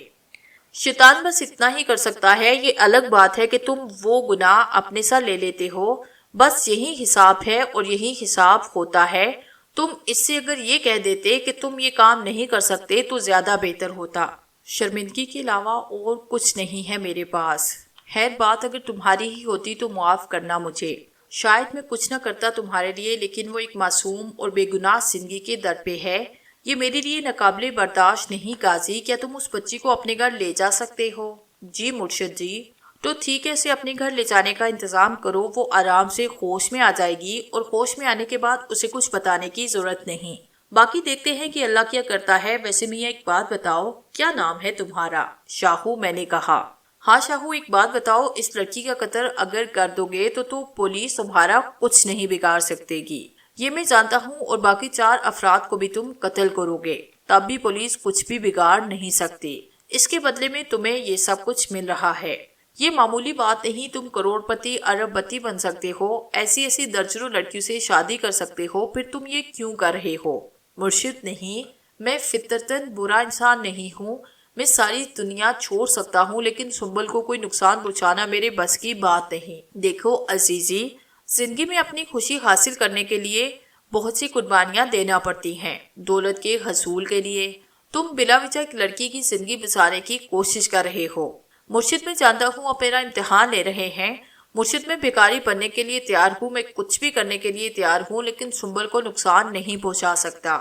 شیطان بس اتنا ہی کر سکتا ہے۔ یہ الگ بات ہے کہ تم وہ گناہ اپنے ساتھ لے لیتے ہو، بس یہی حساب ہے اور یہی حساب ہوتا ہے۔ تم اس سے اگر یہ کہہ دیتے کہ تم یہ کام نہیں کر سکتے تو زیادہ بہتر ہوتا۔ شرمندگی کے علاوہ اور کچھ نہیں ہے میرے پاس۔ خیر بات اگر تمہاری ہی ہوتی تو معاف کرنا مجھے۔ شاید میں کچھ نہ کرتا تمہارے لیے، لیکن وہ ایک معصوم اور بے گناہ زندگی کے در پہ ہے۔ یہ میرے لیے ناقابل برداشت نہیں قاضی، کیا تم اس بچی کو اپنے گھر لے جا سکتے ہو؟ جی مرشد جی۔ تو ٹھیک ہے، اسے اپنے گھر لے جانے کا انتظام کرو، وہ آرام سے ہوش میں آ جائے گی اور ہوش میں آنے کے بعد اسے کچھ بتانے کی ضرورت نہیں، باقی دیکھتے ہیں کہ اللہ کیا کرتا ہے۔ ویسے میاں ایک بات بتاؤ، کیا نام ہے تمہارا؟ شاہو، میں نے کہا۔ ہاں شاہو، ایک بات بتاؤ، اس لڑکی کا قتل اگر کر دو گے تو پولیس تمہارا کچھ نہیں بگاڑ سکتے گی، یہ میں جانتا ہوں، اور باقی 4 افراد کو بھی تم قتل کرو گے تب بھی پولیس کچھ بھی بگاڑ نہیں سکتی۔ اس کے بدلے میں تمہیں یہ سب کچھ مل رہا ہے، یہ معمولی بات نہیں، تم کروڑ پتی ارب پتی بن سکتے ہو، ایسی درجنوں لڑکیوں سے شادی کر سکتے ہو، پھر تم یہ کیوں کر رہے ہو؟ مرشد نہیں، میں فطرتاً برا انسان نہیں ہوں، میں ساری دنیا چھوڑ سکتا ہوں، لیکن سنبل کو کوئی نقصان پہنچانا میرے بس کی بات نہیں۔ دیکھو عزیزی، زندگی میں اپنی خوشی حاصل کرنے کے لیے بہت سی قربانیاں دینا پڑتی ہیں، دولت کے حصول کے لیے۔ تم بلا وجہ ایک لڑکی کی زندگی بچانے کی کوشش کر رہے ہو۔ مرشد، میں جانتا ہوں آپ میرا امتحان لے رہے ہیں۔ مرشد، میں بیکاری بننے کے لیے تیار ہوں، میں کچھ بھی کرنے کے لیے تیار ہوں، لیکن سنبل کو نقصان نہیں پہنچا سکتا۔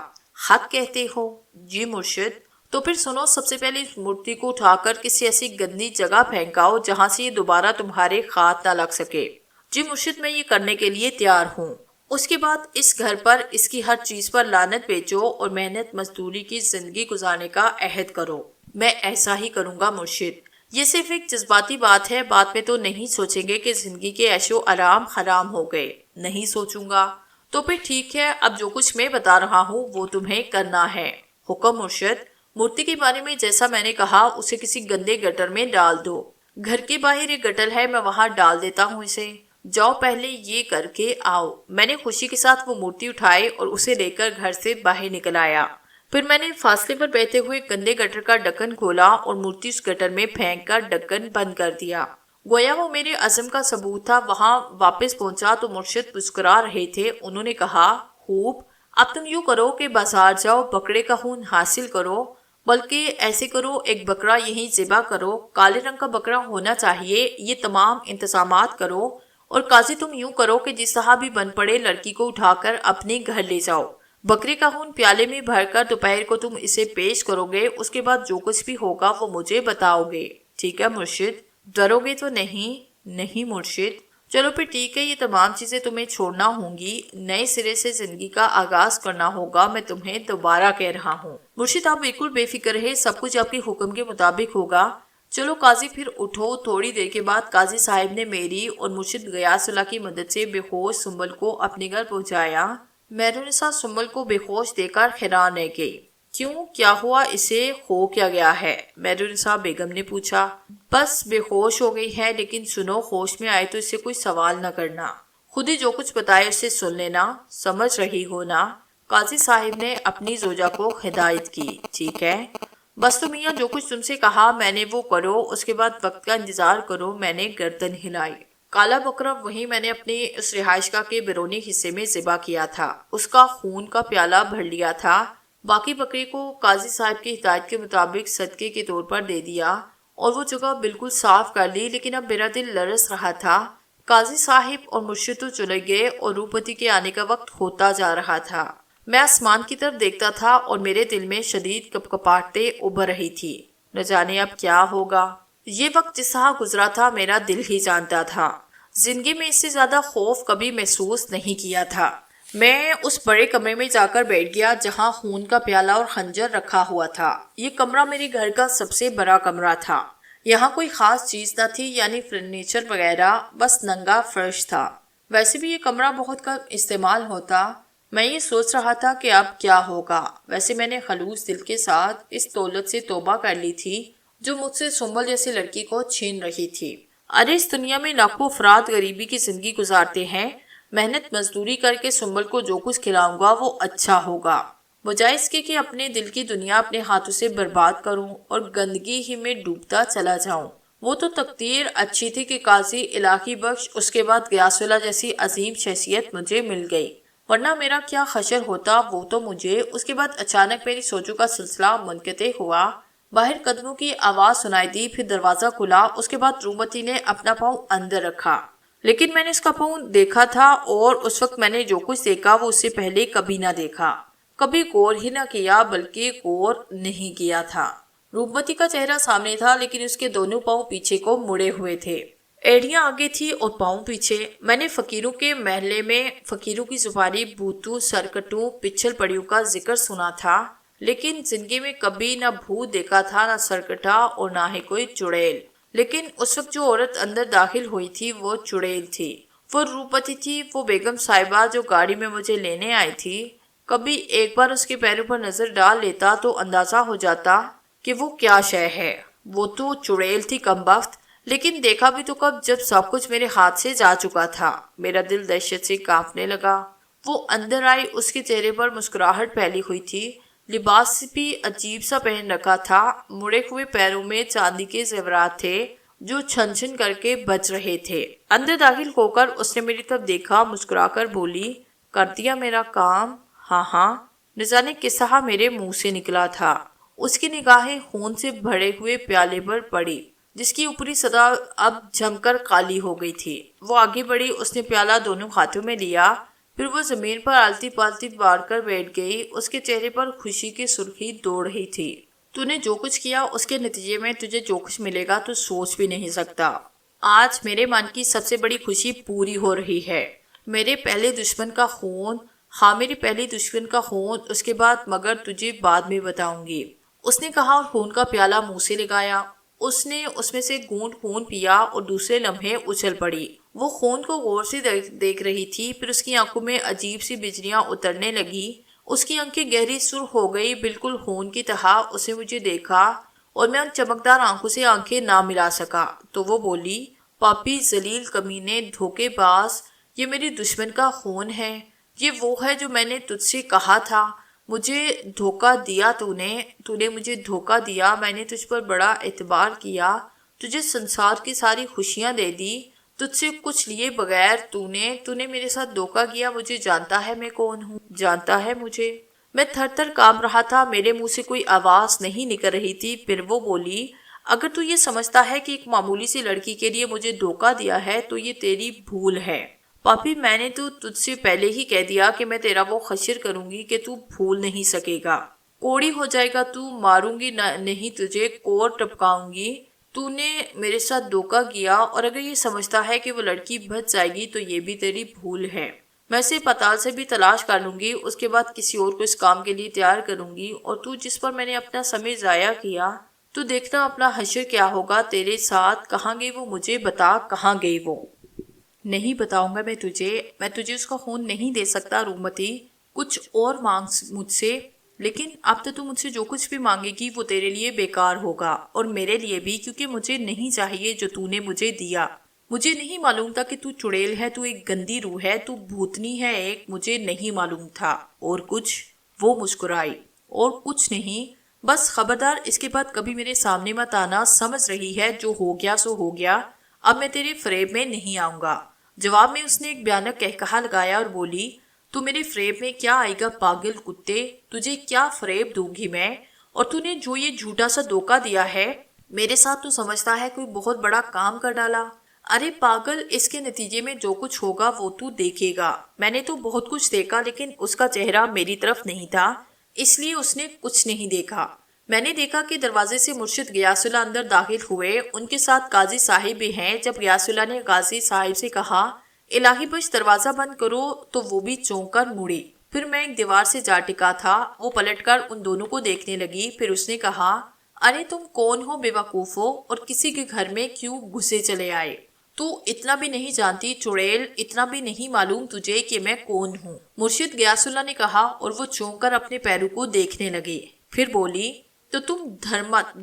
حق کہتے ہو؟ جی مرشد۔ تو پھر سنو، سب سے پہلے اس مورتی کو اٹھا کر کسی ایسی گندی جگہ پھینکاؤ جہاں سے یہ دوبارہ تمہارے ہاتھ نہ لگ سکے۔ جی مرشد، میں یہ کرنے کے لیے تیار ہوں۔ اس کے بعد اس گھر پر، اس کی ہر چیز پر لعنت بھیجو اور محنت مزدوری کی زندگی گزارنے کا عہد کرو۔ میں ایسا ہی کروں گا مرشد۔ یہ صرف ایک جذباتی بات ہے، بعد میں تو نہیں سوچیں گے کہ زندگی کے عیش و آرام حرام ہو گئے؟ نہیں سوچوں گا۔ تو پھر ٹھیک ہے، اب جو کچھ میں بتا رہا ہوں وہ تمہیں کرنا ہے۔ حکم مرشد۔ مورتی کے بارے میں جیسا میں نے کہا، اسے کسی گندے گٹر میں ڈال دو۔ گھر کے باہر ایک گٹر ہے، میں وہاں ڈال دیتا ہوں اسے۔ جاؤ پہلے یہ کر کے آؤ۔ میں نے خوشی کے ساتھ وہ مورتی اٹھائی اور اسے لے کر گھر سے باہر نکل آیا۔ پھر میں نے فاصلے پر بہتے ہوئے گندے گٹر کا ڈھکن کھولا اور مورتی اس گٹر میں پھینک کر ڈھکن بند کر دیا۔ گویا وہ میرے عزم کا ثبوت تھا۔ وہاں واپس پہنچا تو مرشد مسکرا رہے تھے۔ انہوں نے کہا، خوب، اب تم یوں کرو کہ بازار جاؤ، بکرے کا خون حاصل کرو، بلکہ ایسے کرو، ایک بکرا یہیں ذبح کرو، کالے رنگ کا بکرا ہونا چاہیے، یہ تمام انتظامات کرو، اور قاضی تم یوں کرو کہ جس طرح بھی بن پڑے لڑکی کو اٹھا کر اپنے گھر لے جاؤ، بکرے کا خون پیالے میں بھر کر دوپہر کو تم اسے پیش کرو گے، اس کے بعد جو کچھ بھی ہوگا وہ مجھے بتاؤ گے، ٹھیک ہے مرشد؟ ڈرو گے تو نہیں؟ نہیں مرشد۔ چلو پھر ٹھیک ہے، یہ تمام چیزیں تمہیں چھوڑنا ہوں گی، نئے سرے سے زندگی کا آغاز کرنا ہوگا، میں تمہیں دوبارہ کہہ رہا ہوں۔ مرشد آپ بالکل بے فکر رہے، سب کچھ آپ کے حکم کے مطابق ہوگا۔ چلو قاضی پھر اٹھو۔ تھوڑی دیر کے بعد قاضی صاحب نے میری اور مرشد غیاث اللہ کی مدد سے بے ہوش سنبل کو اپنے گھر پہنچایا۔ مہرونسا سنبل کو بے ہوش دیکھ کر حیران رہ گئی۔ کیوں، کیا ہوا، اسے ہو کیا گیا ہے؟ مہرونسا بیگم نے پوچھا۔ بس بے ہوش ہو گئی ہے، لیکن سنو، ہوش میں آئے تو اس سے کوئی سوال نہ کرنا، خود ہی جو کچھ بتائے اسے سن لینا، سمجھ رہی ہو نا؟ قاضی صاحب نے اپنی زوجہ کو ہدایت کی۔ ٹھیک ہے، بس تو میاں جو کچھ تم سے کہا میں نے وہ کرو، اس کے بعد وقت کا انتظار کرو۔ میں نے گردن ہلائی۔ کالا بکرا وہیں میں نے اپنے اس رہائش گاہ کے بیرونی حصے میں ذبح کیا تھا، اس کا خون کا پیالہ بھر لیا تھا، باقی بکرے کو قاضی صاحب کی ہدایت کے مطابق صدقے کے طور پر دے دیا اور وہ جگہ بالکل صاف کر لی، لیکن اب میرا دل لرز رہا تھا۔ قاضی صاحب اور مرشد تو چلے گئے اور روپتی کے آنے کا وقت ہوتا جا رہا تھا۔ میں آسمان کی طرف دیکھتا تھا اور میرے دل میں شدید کپکپاہٹیں ابھر رہی تھی، نہ جانے اب کیا ہوگا۔ یہ وقت جس طرح گزرا تھا میرا دل ہی جانتا تھا، زندگی میں اس سے زیادہ خوف کبھی محسوس نہیں کیا تھا۔ میں اس بڑے کمرے میں جا کر بیٹھ گیا جہاں خون کا پیالہ اور خنجر رکھا ہوا تھا۔ یہ کمرہ میرے گھر کا سب سے بڑا کمرہ تھا۔ یہاں کوئی خاص چیز نہ تھی، یعنی فرنیچر وغیرہ، بس ننگا فرش تھا۔ ویسے بھی یہ کمرہ بہت کم استعمال ہوتا۔ میں یہ سوچ رہا تھا کہ اب کیا ہوگا۔ ویسے میں نے خلوص دل کے ساتھ اس دولت سے توبہ کر لی تھی جو مجھ سے سنبل جیسی لڑکی کو چھین رہی تھی۔ ارے اس دنیا میں لاکھوں افراد غریبی کی زندگی گزارتے ہیں، محنت مزدوری کر کے سنبل کو جو کچھ کھلاؤں گا وہ اچھا ہوگا، بجائے اس کے کہ اپنے دل کی دنیا اپنے ہاتھوں سے برباد کروں اور گندگی ہی میں ڈوبتا چلا جاؤں۔ وہ تو تقدیر اچھی تھی کہ قاضی الہی بخش، اس کے بعد غیاث اللہ جیسی عظیم شخصیت مجھے مل گئی، ورنہ میرا کیا حشر ہوتا وہ تو مجھے۔ اس کے بعد اچانک میری سوچوں کا سلسلہ منقطع ہوا، باہر قدموں کی آواز سنائی دی، پھر دروازہ کھلا، اس کے بعد رومتی نے اپنا پاؤں اندر رکھا، لیکن میں نے اس کا پاؤں دیکھا تھا اور اس وقت میں نے جو کچھ دیکھا وہ اس سے پہلے کبھی نہ دیکھا۔ کبھی غور ہی نہ کیا بلکہ غور نہیں کیا تھا۔ روپمتی کا چہرہ سامنے تھا لیکن اس کے دونوں پاؤں پیچھے کو مڑے ہوئے تھے، ایڑیاں آگے تھی اور پاؤں پیچھے۔ میں نے فقیروں کے محلے میں فقیروں کی زبانی بھوتوں، سرکٹوں، پچھل پڑیوں کا ذکر سنا تھا، لیکن زندگی میں کبھی نہ بھوت دیکھا تھا، نہ سرکٹا اور نہ ہی کوئی چڑیل۔ لیکن اس وقت جو عورت اندر داخل ہوئی تھی وہ چڑیل تھی، وہ روپمتی تھی، وہ بیگم صاحبہ جو گاڑی میں مجھے لینے آئی تھی۔ کبھی ایک بار اس کے پیروں پر نظر ڈال لیتا تو اندازہ ہو جاتا کہ وہ کیا شے ہے۔ وہ تو چڑیل تھی کمبخت، لیکن دیکھا بھی تو کب جب سب کچھ میرے ہاتھ سے جا چکا تھا۔ میرا دل دہشت سے کانپنے لگا۔ وہ اندر آئی، اس کے چہرے پر مسکراہٹ پھیلی ہوئی تھی، لباس بھی عجیب سا پہن رکھا تھا، مڑے ہوئے پیروں میں چاندی کے زیورات تھے جو چھن چھن کر کے بج رہے تھے۔ اندر داخل ہو کر اس نے میری طرف دیکھا، مسکرا کر بولی، کر دیا میرا کام؟ ہاں ہاں، نہ جانے کس طرح میرے منہ سے نکلا تھا۔ اس کی نگاہیں خون سے بھرے ہوئے پیالے پر پڑی جس کی اوپری سطح اب جم کر کالی ہو گئی تھی۔ وہ آگے بڑھی، اس نے پیالہ دونوں ہاتھوں میں لیا، پھر وہ زمین پر آلتی پالتی بار کر بیٹھ گئی۔ اس کے چہرے پر خوشی کی سرخی دوڑ رہی تھی۔ تو نے جو کچھ کیا اس کے نتیجے میں تجھے جو کچھ ملے گا تو سوچ بھی نہیں سکتا۔ آج میرے من کی سب سے بڑی خوشی پوری ہو رہی ہے۔ میرے پہلے دشمن کا خون، ہاں میری پہلی دشمن کا خون، اس کے بعد مگر تجھے بعد میں بتاؤں گی، اس نے کہا اور خون کا پیالہ منہ سے لگایا۔ اس نے اس میں سے گھونٹ خون پیا اور دوسرے لمحے اچھل پڑی۔ وہ خون کو غور سے دیکھ رہی تھی، پھر اس کی آنکھوں میں عجیب سی بجلیاں اترنے لگی، اس کی آنکھیں گہری سرخ ہو گئی بالکل خون کی طرح۔ اسے مجھے دیکھا اور میں ان چمکدار آنکھوں سے آنکھیں نہ ملا سکا، تو وہ بولی، پاپی، ذلیل، کمینے، دھوکے باز، یہ میری دشمن کا خون ہے، یہ وہ ہے جو میں نے تجھ سے کہا تھا۔ مجھے دھوکہ دیا تو نے مجھے دھوکہ دیا، میں نے تجھ پر بڑا اعتبار کیا، تجھے سنسار کی ساری خوشیاں دے دی، تجھ سے کچھ لیے بغیر تو نے میرے ساتھ دھوکہ کیا۔ مجھے جانتا ہے میں کون ہوں، جانتا ہے مجھے۔ میں تھر تھر کانپ رہا تھا، میرے منہ سے کوئی آواز نہیں نکل رہی تھی۔ پھر وہ بولی، اگر تو یہ سمجھتا ہے کہ ایک معمولی سی لڑکی کے لیے مجھے دھوکہ دیا ہے تو یہ تیری بھول ہے۔ پاپی، میں نے تو تجھ سے پہلے ہی کہہ دیا کہ میں تیرا وہ حشر کروں گی کہ تو بھول نہیں سکے گا، کوڑی ہو جائے گا تو، ماروں گی نہیں تجھے، کوڑ ٹپکاؤں گی۔ تو نے میرے ساتھ دھوکہ کیا، اور اگر یہ سمجھتا ہے کہ وہ لڑکی بچ جائے گی تو یہ بھی تیری بھول ہے۔ میں اسے پتال سے بھی تلاش کر لوں گی، اس کے بعد کسی اور کو اس کام کے لیے تیار کروں گی، اور تو جس پر میں نے اپنا سمے ضائع کیا، تو دیکھنا اپنا حشر کیا ہوگا تیرے ساتھ۔ کہاں گئی وہ؟ مجھے بتا، کہاں گئی وہ؟ نہیں بتاؤں گا میں تجھے اس کا خون نہیں دے سکتا روپمتی، کچھ اور مانگ مجھ سے، لیکن اب تو مجھ سے جو کچھ بھی مانگے گی وہ تیرے لیے بیکار ہوگا، اور میرے لیے بھی، کیونکہ مجھے نہیں چاہیے جو تو نے مجھے دیا۔ مجھے نہیں معلوم تھا کہ تو چڑیل ہے، تو ایک گندی روح ہے، تو بھوتنی ہے ایک، مجھے نہیں معلوم تھا۔ اور کچھ؟ وہ مسکرائی، اور کچھ نہیں، بس خبردار اس کے بعد کبھی میرے سامنے مت آنا، سمجھ رہی ہے، جو ہو گیا سو ہو گیا، اب میں تیرے فریب میں نہیں آؤں گا۔ جواب میں اس نے ایک بھیانک قہقہا لگایا اور بولی، تو میرے فریب میں کیا آئے گا پاگل کتے، تجھے کیا فریب دوں گی میں؟ اور تو نے جو یہ جھوٹا سا دھوکہ دیا ہے میرے ساتھ، تو سمجھتا ہے کوئی بہت بڑا کام کر ڈالا۔ ارے پاگل، اس کے نتیجے میں جو کچھ ہوگا وہ تو دیکھے گا۔ میں نے تو بہت کچھ دیکھا، لیکن اس کا چہرہ میری طرف نہیں تھا، اس لیے اس نے کچھ نہیں دیکھا۔ میں نے دیکھا کہ دروازے سے مرشد غیاث اللہ اندر داخل ہوئے، ان کے ساتھ قاضی صاحب بھی ہیں۔ جب غیاث اللہ نے قاضی صاحب سے کہا، الہی بخش دروازہ بند کرو، تو وہ بھی چونک کر مڑی۔ پھر میں ایک دیوار سے جا ٹکا تھا، وہ پلٹ کر ان دونوں کو دیکھنے لگی، پھر اس نے کہا، ارے تم کون ہو بے وقوف ہو، اور کسی کے گھر میں کیوں گھسے چلے آئے؟ تو اتنا بھی نہیں جانتی چڑیل، اتنا بھی نہیں معلوم تجھے کہ میں کون ہوں؟ مرشد غیاث اللہ نے کہا، اور وہ چونک کر اپنے پیروں کو دیکھنے لگے۔ پھر بولی، تو تم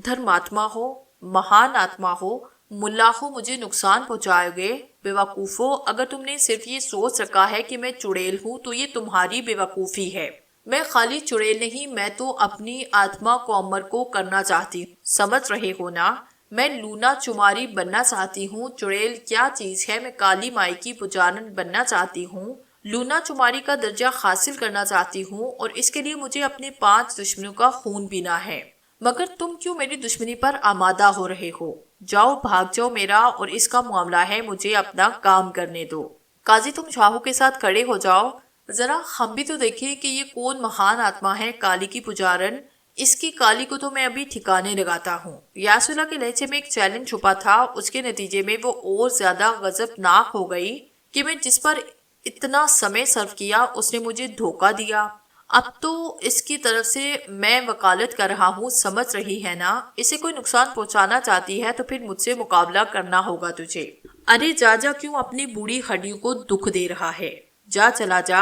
دھرماتما ہو، مہان آتما ہو، ملا ہو، مجھے نقصان پہنچائے گے؟ بے وقوف ہو، اگر تم نے صرف یہ سوچ رکھا ہے کہ میں چڑیل ہوں تو یہ تمہاری بے وقوفی ہے۔ میں خالی چڑیل نہیں، میں تو اپنی آتما کو امر کو کرنا چاہتی ہوں، سمجھ رہے ہو نا؟ میں لونا چماری بننا چاہتی ہوں۔ چڑیل کیا چیز ہے؟ میں کالی مائی کی پجارن بننا چاہتی ہوں، لونا چماری کا درجہ حاصل کرنا چاہتی ہوں، اور اس کے لیے مجھے اپنے 5 دشمنوں کا خون پینا ہے۔ مگر تم کیوں میری دشمنی پر آمادہ ہو رہے ہو؟ جاؤ، بھاگ جاؤ، میرا اور اس کا معاملہ ہے، مجھے اپنا کام کرنے دو۔ قاضی، تم شاہوں کے ساتھ کھڑے ہو جاؤ، ذرا ہم بھی تو دیکھیں کہ یہ کون مہان آتما ہے کالی کی پجارن، اس کی کالی کو تو میں ابھی ٹھکانے لگاتا ہوں۔ یاس اللہ کے لہجے میں ایک چیلنج چھپا تھا، اس کے نتیجے میں وہ اور زیادہ غضبناک ہو گئی کہ میں جس پر اتنا سمے صرف کیا اس نے مجھے دھوکہ دیا۔ اب تو اس کی طرف سے میں وکالت کر رہا ہوں، سمجھ رہی ہے نا؟ اسے کوئی نقصان پہنچانا چاہتی ہے تو پھر مجھ سے مقابلہ کرنا ہوگا تجھے۔ ارے جا جا، کیوں اپنی بوڑھی ہڈیوں کو دکھ دے رہا ہے؟ جا چلا جا،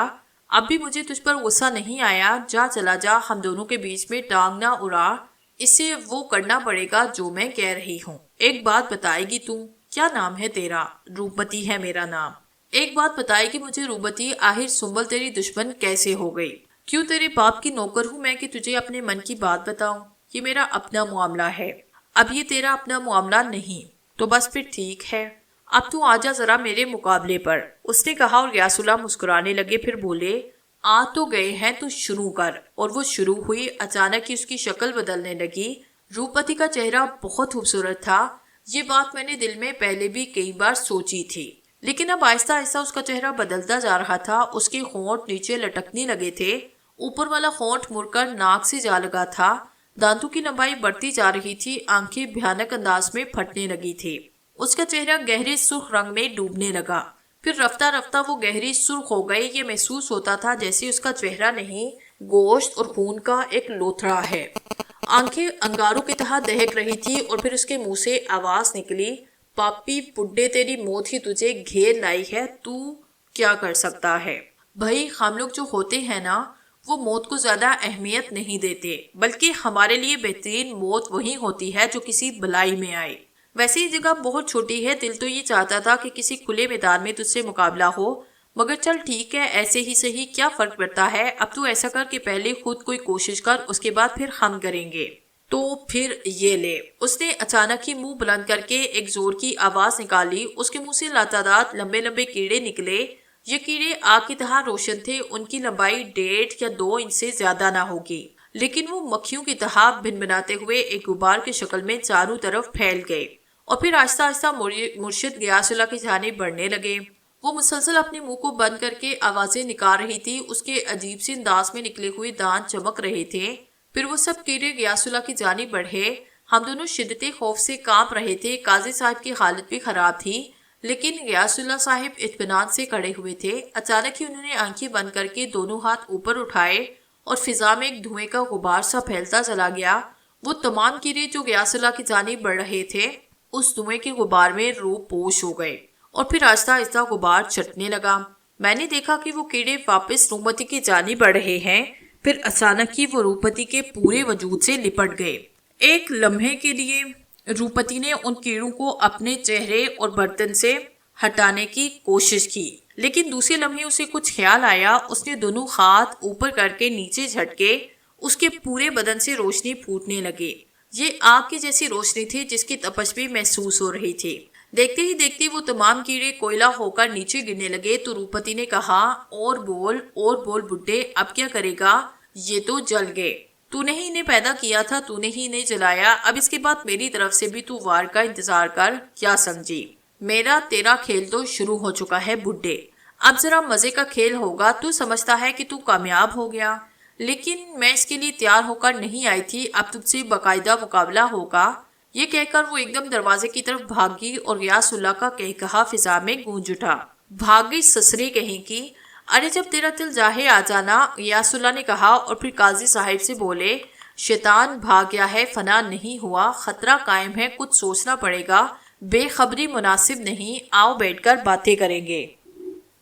اب بھی مجھے تجھ پر غصہ نہیں آیا؟ جا چلا جا، ہم دونوں کے بیچ میں ٹانگ نہ اڑا، اسے وہ کرنا پڑے گا جو میں کہہ رہی ہوں۔ ایک بات بتائے گی تو؟ کیا نام ہے تیرا؟ روپمتی ہے میرا نام۔ ایک بات بتائے گی مجھے روپمتی، آخر سنبل تیری دشمن کیسے ہو گئی؟ کیوں تیرے باپ کی نوکر ہوں میں کہ تجھے اپنے من کی بات بتاؤں؟ یہ میرا اپنا معاملہ ہے، اب یہ تیرا اپنا معاملہ نہیں، تو بس پھر ٹھیک ہے، اب تو آجا ذرا میرے مقابلے پر، اس نے کہا، اور غیاث اللہ مسکرانے لگے، پھر بولے، آ تو گئے ہیں تو شروع کر۔ اور وہ شروع ہوئی۔ اچانک ہی اس کی شکل بدلنے لگی۔ روپمتی کا چہرہ بہت خوبصورت تھا، یہ بات میں نے دل میں پہلے بھی کئی بار سوچی تھی، لیکن اب آہستہ آہستہ اس کا چہرہ بدلتا جا رہا تھا۔ اس کے ہونٹ نیچے لٹکنے لگے تھے، اوپر والا ہونٹ مڑ کر ناک سے جا لگا تھا، دانتوں کی لمبائی بڑھتی جا رہی تھی، آنکھیں بھیانک انداز میں پھٹنے لگی تھی، اس کا چہرہ گہرے سرخ رنگ میں ڈوبنے لگا، پھر رفتہ رفتہ وہ گہری سرخ ہو گئی۔ یہ محسوس ہوتا تھا جیسے اس کا چہرہ نہیں، گوشت اور خون کا ایک لوتھڑا ہے۔ آنکھیں انگاروں کی طرح دہک رہی تھی، اور پھر اس کے منہ سے آواز نکلی، پاپی بڈھے، تیری موت ہی تجھے گھیر لائی ہے، تو کیا کر سکتا ہے؟ بھائی، ہم لوگ جو ہوتے ہیں نا، وہ موت کو زیادہ اہمیت نہیں دیتے، بلکہ ہمارے لیے بہترین موت وہی ہوتی ہے جو کسی بلائی میں آئے۔ ویسے یہ جگہ بہت چھوٹی ہے، دل تو یہ چاہتا تھا کہ کسی کھلے میدان میں تجھ سے مقابلہ ہو، مگر چل ٹھیک ہے، ایسے ہی صحیح، کیا فرق پڑتا ہے؟ اب تو ایسا کر کہ پہلے خود کوئی کوشش کر، اس کے بعد پھر ہم کریں گے۔ تو پھر یہ لے۔ اس نے اچانک ہی منہ بلند کر کے ایک زور کی آواز نکالی، اس کے منہ سے لاتعداد لمبے لمبے کیڑے نکلے۔ یہ کیڑے آگ کی طرح روشن تھے، ان کی لمبائی 1.5 یا 2 انچ سے زیادہ نہ ہوگی، لیکن وہ مکھیوں کی طرح بن بناتے ہوئے ایک غبار کی شکل میں چاروں طرف پھیل گئے، اور پھر آہستہ آہستہ مرشد غیاث اللہ کی جانب بڑھنے لگے۔ وہ مسلسل اپنے منہ کو بند کر کے آوازیں نکال رہی تھی، اس کے عجیب سے انداز میں نکلے ہوئے دانت چمک رہے تھے۔ پھر وہ سب کیڑے غیاث اللہ کی جانب بڑھے۔ ہم دونوں شدت خوف سے کانپ رہے تھے، قاضی صاحب کی حالت بھی خراب تھی، لیکن غیاث اللہ صاحب اطمینان سے کھڑے ہوئے تھے۔ اچانک ہی انہوں نے آنکھیں بند کر کے دونوں ہاتھ اوپر اٹھائے، اور فضا میں ایک دھوئیں کا غبار سا پھیلتا چلا گیا۔ وہ تمام کیڑے جو غیاث اللہ کی جانب بڑھ رہے تھے، اس دھوئیں کے غبار میں روح پوش ہو گئے، اور پھر آہستہ آہستہ غبار چھٹنے لگا۔ میں نے دیکھا کہ وہ کیڑے واپس روپمتی کی جانب بڑھ رہے ہیں، پھر اچانک ہی وہ روپمتی کے پورے وجود سے لپٹ گئے۔ ایک لمحے کے لیے روپمتی نے ان کیڑوں کو اپنے چہرے اور برتن سے ہٹانے کی کوشش کی، لیکن دوسرے لمحے اسے کچھ خیال آیا، اس نے دونوں ہاتھ اوپر کر کے نیچے جھٹکے، اس کے پورے بدن سے روشنی پھوٹنے لگے۔ یہ آگ کی جیسی روشنی تھی جس کی تپش بھی محسوس ہو رہی تھی۔ دیکھتے ہی دیکھتے وہ تمام کیڑے کوئلہ ہو کر نیچے گرنے لگے تو روپمتی نے کہا، اور بول بڈھے، اب کیا کرے گا؟ یہ تو جل گئے، تو نے ہی انہیں پیدا کیا تھا، تو نے ہی انہیں جلایا، اب اس کے بعد میری طرف سے بھی تو وار کا انتظار کر، کیا سمجھی؟ میرا تیرا کھیل تو شروع ہو چکا ہے بڈھے، اب ذرا مزے کا کھیل ہوگا۔ تو سمجھتا ہے کہ تو کامیاب ہو گیا، لیکن میں اس کے لیے تیار ہو کر نہیں آئی تھی، اب تجھ سے باقاعدہ مقابلہ ہوگا۔ یہ کہہ کر وہ ایک دم دروازے کی طرف بھاگی، اور غیاث اللہ کا کہا فضا میں گونج اٹھا، بھاگ گئی سسری کہیں کی۔ ارے جب تیرا دل چاہے آ جانا، غیاث اللہ نے کہا، اور پھر قاضی صاحب سے بولے، شیطان بھاگ گیا ہے، فنا نہیں ہوا، خطرہ قائم ہے، کچھ سوچنا پڑے گا، بے خبری مناسب نہیں، آؤ بیٹھ کر باتیں کریں گے۔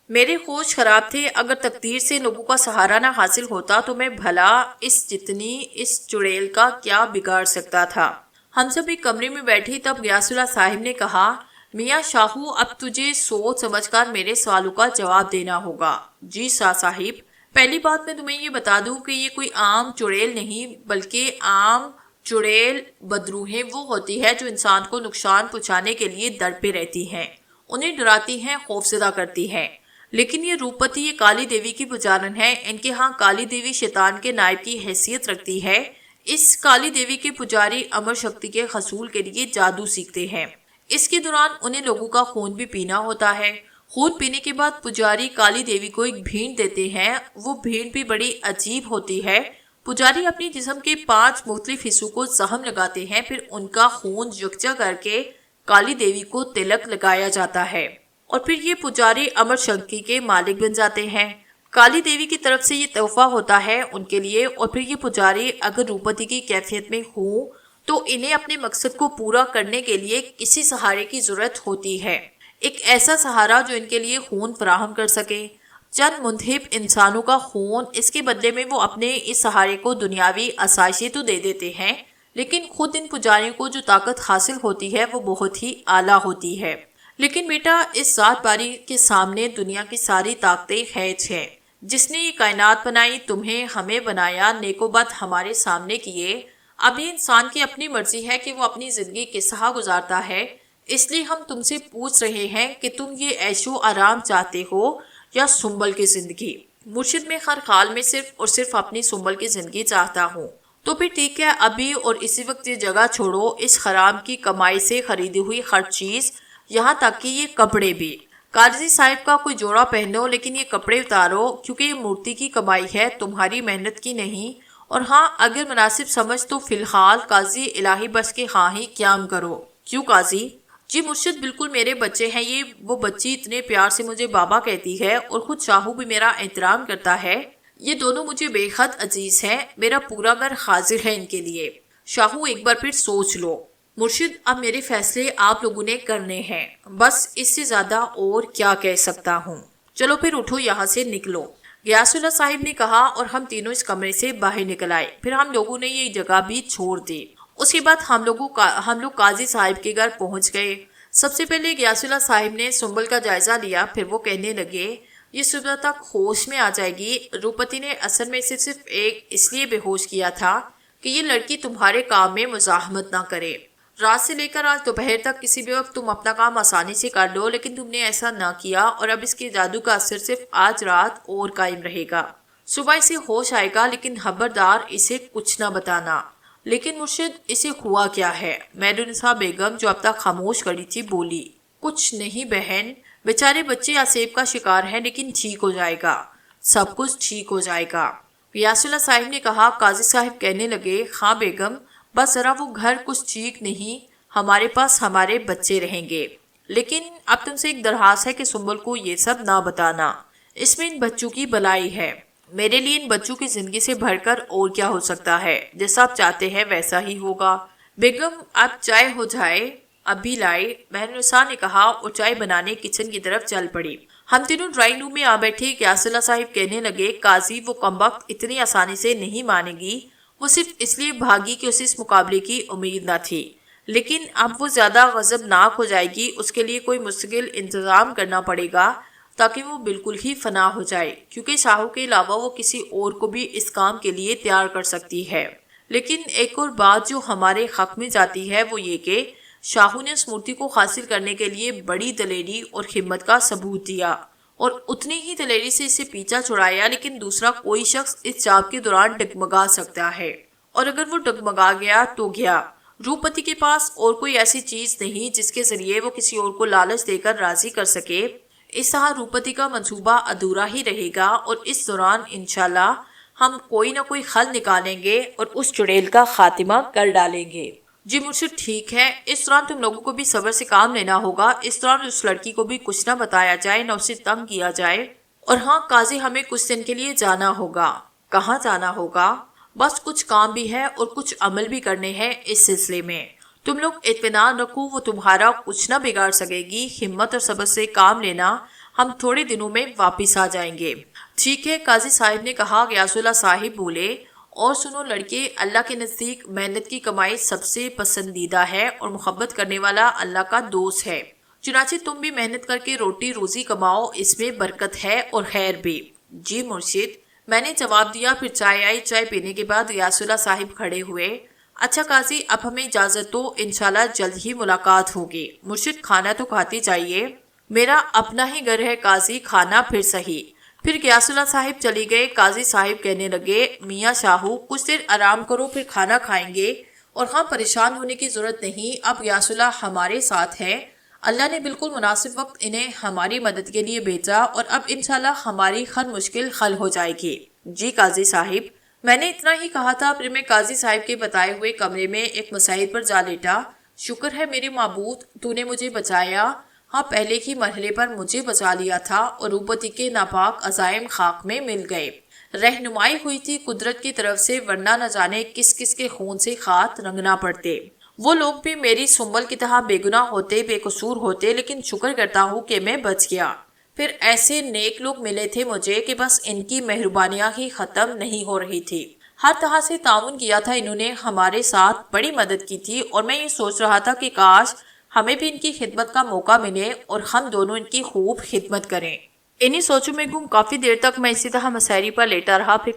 میرے ہوش خراب تھے، اگر تقدیر سے لوگوں کا سہارا نہ حاصل ہوتا تو میں بھلا اس چڑیل کا کیا بگاڑ سکتا تھا۔ ہم سب ایک کمرے میں بیٹھے، تب غیاث اللہ صاحب نے کہا، میاں شاہو، اب تجھے سوچ سمجھ کر میرے سوالوں کا جواب دینا ہوگا۔ جی صاحب، پہلی بات میں تمہیں یہ بتا دوں کہ یہ کوئی عام چڑیل نہیں، بلکہ عام چڑیل بدروحیں وہ ہوتی ہے جو انسان کو نقصان پہنچانے کے لیے در پہ رہتی ہیں، انہیں ڈراتی ہیں، خوفزدہ کرتی ہیں۔ لیکن یہ روپمتی، یہ کالی دیوی کی پجارن ہے، ان کے ہاں کالی دیوی شیطان کے نائب کی حیثیت رکھتی ہے۔ اس کالی دیوی کے پجاری امر شکتی کے حصول کے لیے جادو سیکھتے ہیں، اس کے دوران انہیں لوگوں کا خون بھی پینا ہوتا ہے، خون پینے کے بعد پجاری کالی دیوی کو ایک بھینٹ دیتے ہیں. وہ بھینٹ بھی بڑی عجیب ہوتی ہے. پجاری اپنے جسم کے 5 مختلف حصوں کو زخم لگاتے ہیں، پھر ان کا خون یکجا کر کے کالی دیوی کو تلک لگایا جاتا ہے اور پھر یہ پجاری امر شکتی کے مالک بن جاتے ہیں. کالی دیوی کی طرف سے یہ تحفہ ہوتا ہے ان کے لیے. اور پھر یہ پجاری اگر روپتی کی کیفیت میں ہوں تو انہیں اپنے مقصد کو پورا کرنے کے لیے کسی سہارے کی ضرورت ہوتی ہے، ایک ایسا سہارا جو ان کے لیے خون فراہم کر سکے. چند منتخب انسانوں کا خون، اس کے بدلے میں وہ اپنے اس سہارے کو دنیاوی آسائشیں تو دے دیتے ہیں، لیکن خود ان پجاریوں کو جو طاقت حاصل ہوتی ہے وہ بہت ہی اعلیٰ ہوتی ہے. لیکن بیٹا، اس ذات باری کے سامنے دنیا کی ساری طاقتیں ہیچ ہیں. جس نے یہ کائنات بنائی، تمہیں ہمیں بنایا، نیک و بد ہمارے سامنے کیے. اب یہ انسان کی اپنی مرضی ہے کہ وہ اپنی زندگی کس طرح گزارتا ہے. اس لیے ہم تم سے پوچھ رہے ہیں کہ تم یہ عیش و آرام چاہتے ہو یا سنبل کی زندگی. مرشد میں ہر حال میں صرف اور صرف اپنی سنبل کی زندگی چاہتا ہوں. تو پھر ٹھیک ہے، ابھی اور اسی وقت یہ جگہ چھوڑو. اس حرام کی کمائی سے خریدی ہوئی ہر چیز، یہاں تک کہ یہ کپڑے بھی. قاضی صاحب کا کوئی جوڑا پہنو، لیکن یہ کپڑے اتارو، کیونکہ یہ مورتی کی کمائی ہے، تمہاری محنت کی نہیں. اور ہاں، اگر مناسب سمجھ تو فی الحال قاضی الہی بس کے ہاں ہی قیام کرو. کیوں قاضی؟ جی مرشد، بالکل میرے بچے ہیں یہ. وہ بچی اتنے پیار سے مجھے بابا کہتی ہے اور خود شاہو بھی میرا احترام کرتا ہے. یہ دونوں مجھے بے حد عزیز ہیں. میرا پورا گھر حاضر ہے ان کے لیے. شاہو، ایک بار پھر سوچ لو. مرشد، اب میرے فیصلے آپ لوگوں نے کرنے ہیں، بس اس سے زیادہ اور کیا کہہ سکتا ہوں. چلو پھر اٹھو، یہاں سے نکلو. غیاث اللہ صاحب نے کہا اور ہم تینوں اس کمرے سے باہر نکل آئے. پھر ہم لوگوں نے یہ جگہ بھی چھوڑ دی. اس کے بعد ہم لوگ قاضی صاحب کے گھر پہنچ گئے. سب سے پہلے غیاث اللہ صاحب نے سنبل کا جائزہ لیا. پھر وہ کہنے لگے، یہ صبح تک ہوش میں آ جائے گی. روپتی نے اصل میں صرف اس لیے بے ہوش کیا تھا کہ یہ لڑکی تمہارے کام میں مزاحمت نہ کرے. رات سے لے کر آج دوپہر تک کسی بھی وقت تم اپنا کام آسانی سے کر لو، لیکن تم نے ایسا نہ کیا اور اب اس کے جادو کا اثر صرف آج رات اور قائم رہے گا. صبح اسے ہوش آئے گا، لیکن خبردار اسے کچھ نہ بتانا. لیکن مرشد، اسے ہوا کیا ہے؟ میرونسا بیگم جو اب تک خاموش کھڑی تھی بولی. کچھ نہیں بہن، بیچارے بچے آسیب کا شکار ہے، لیکن ٹھیک ہو جائے گا، سب کچھ ٹھیک ہو جائے گا. غیاث اللہ صاحب نے کہا. قاضی صاحب کہنے لگے، ہاں بیگم، بس ذرا وہ گھر کچھ ٹھیک نہیں، ہمارے پاس ہمارے بچے رہیں گے. لیکن اب تم سے ایک درخواست ہے کہ سنبل کو یہ سب نہ بتانا. اس میں ان بچوں کی بلائی ہے. میرے لیے ان بچوں کی زندگی سے بڑھ کر اور کیا ہو سکتا ہے؟ جیسا آپ چاہتے ہیں ویسا ہی ہوگا. بیگم، آپ چائے ہو جائے، ابھی لائے، مہرنسا نے کہا اور چائے بنانے کچن کی طرف چل پڑی. ہم تینوں ڈرائنگ روم میں آ بیٹھے. غیاث اللہ صاحب کہنے لگے، قاضی، وہ کمبخت اتنی آسانی سے نہیں مانے گی. وہ صرف اس لیے بھاگی کہ اسے اس مقابلے کی امید نہ تھی، لیکن اب وہ زیادہ غضبناک ہو جائے گی. اس کے لیے کوئی مستقل انتظام کرنا پڑے گا تاکہ وہ بالکل ہی فنا ہو جائے، کیونکہ شاہو کے علاوہ وہ کسی اور کو بھی اس کام کے لیے تیار کر سکتی ہے. لیکن ایک اور بات جو ہمارے حق میں جاتی ہے وہ یہ کہ شاہو نے اس مورتی کو حاصل کرنے کے لیے بڑی دلیری اور ہمت کا ثبوت دیا اور اتنی ہی دلیری سے اسے پیچھا چھڑایا. لیکن دوسرا کوئی شخص اس چاپ کے دوران ڈگمگا سکتا ہے، اور اگر وہ ڈگمگا گیا تو گیا. روپتی کے پاس اور کوئی ایسی چیز نہیں جس کے ذریعے وہ کسی اور کو لالچ دے کر راضی کر سکے. اس طرح روپتی کا منصوبہ ادھورا ہی رہے گا، اور اس دوران انشاءاللہ ہم کوئی نہ کوئی حل نکالیں گے اور اس چڑیل کا خاتمہ کر ڈالیں گے. جی مرشد، ٹھیک ہے. اس دوران تم لوگوں کو بھی صبر سے کام لینا ہوگا. اس دوران اس لڑکی کو بھی کچھ نہ بتایا جائے، نہ اسے تنگ کیا جائے. اور ہاں قاضی، ہمیں کچھ دن کے لیے جانا ہوگا. کہاں جانا ہوگا؟ بس کچھ کام بھی ہے اور کچھ عمل بھی کرنے ہیں. اس سلسلے میں تم لوگ اطمینان رکھو، وہ تمہارا کچھ نہ بگاڑ سکے گی. ہمت اور صبر سے کام لینا. ہم تھوڑے دنوں میں واپس آ جائیں گے. ٹھیک ہے، قاضی صاحب نے کہا. غیاث اللہ صاحب بولے، اور سنو لڑکے، اللہ کے نزدیک محنت کی کمائی سب سے پسندیدہ ہے اور محبت کرنے والا اللہ کا دوست ہے. چنانچہ تم بھی محنت کر کے روٹی روزی کماؤ، اس میں برکت ہے اور خیر بھی. جی مرشد، میں نے جواب دیا. پھر چائے آئی. چائے پینے کے بعد غیاث اللہ صاحب کھڑے ہوئے. اچھا قاضی، اب ہمیں اجازت دو، انشاءاللہ جلد ہی ملاقات ہوگی. مرشد، کھانا تو کھاتی چاہیے. میرا اپنا ہی گھر ہے قاضی، کھانا پھر صحیح. پھر غیاث اللہ صاحب چلی گئے. قاضی صاحب کہنے لگے، میاں شاہو، کچھ دیر آرام کرو، پھر کھانا کھائیں گے. اور ہاں، پریشان ہونے کی ضرورت نہیں، اب غیاث اللہ ہمارے ساتھ ہے. اللہ نے بالکل مناسب وقت انہیں ہماری مدد کے لیے بھیجا اور اب انشاءاللہ ہماری ہر مشکل حل ہو جائے گی۔ جی قاضی صاحب، میں نے اتنا ہی کہا تھا، پھر میں قاضی صاحب کے بتائے ہوئے کمرے میں ایک مساعد پر جا لیٹا۔ شکر ہے میرے معبود، تو نے مجھے بچایا۔ ہاں، پہلے ہی مرحلے پر مجھے بچا لیا تھا اور روپتی کے ناپاک عزائم خاک میں مل گئے۔ رہنمائی ہوئی تھی قدرت کی طرف سے، ورنہ نہ جانے کس کس کے خون سے خط رنگنا پڑتے۔ وہ لوگ بھی میری سنبل کی طرح بے گناہ ہوتے، بے قصور ہوتے، لیکن شکر کرتا ہوں کہ میں بچ گیا۔ پھر ایسے نیک لوگ ملے تھے مجھے کہ بس ان کی مہربانیاں ہی ختم نہیں ہو رہی تھی۔ ہر طرح سے تعاون کیا تھا انہوں نے، ہمارے ساتھ بڑی مدد کی تھی، اور میں یہ سوچ رہا تھا کہ کاش ہمیں بھی ان کی خدمت کا موقع ملے اور ہم دونوں ان کی خوب خدمت کریں۔ انہی سوچوں میں گم کافی دیر تک میں اسی طرح مسحری پر لیٹا رہا۔ پھر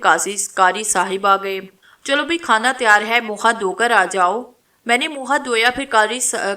قاری صاحب آ گئے۔ چلو بھی کھانا تیار ہے، منہ ہاتھ دھو کر آ جاؤ۔ میں نے منہ ہاتھ دھویا، پھر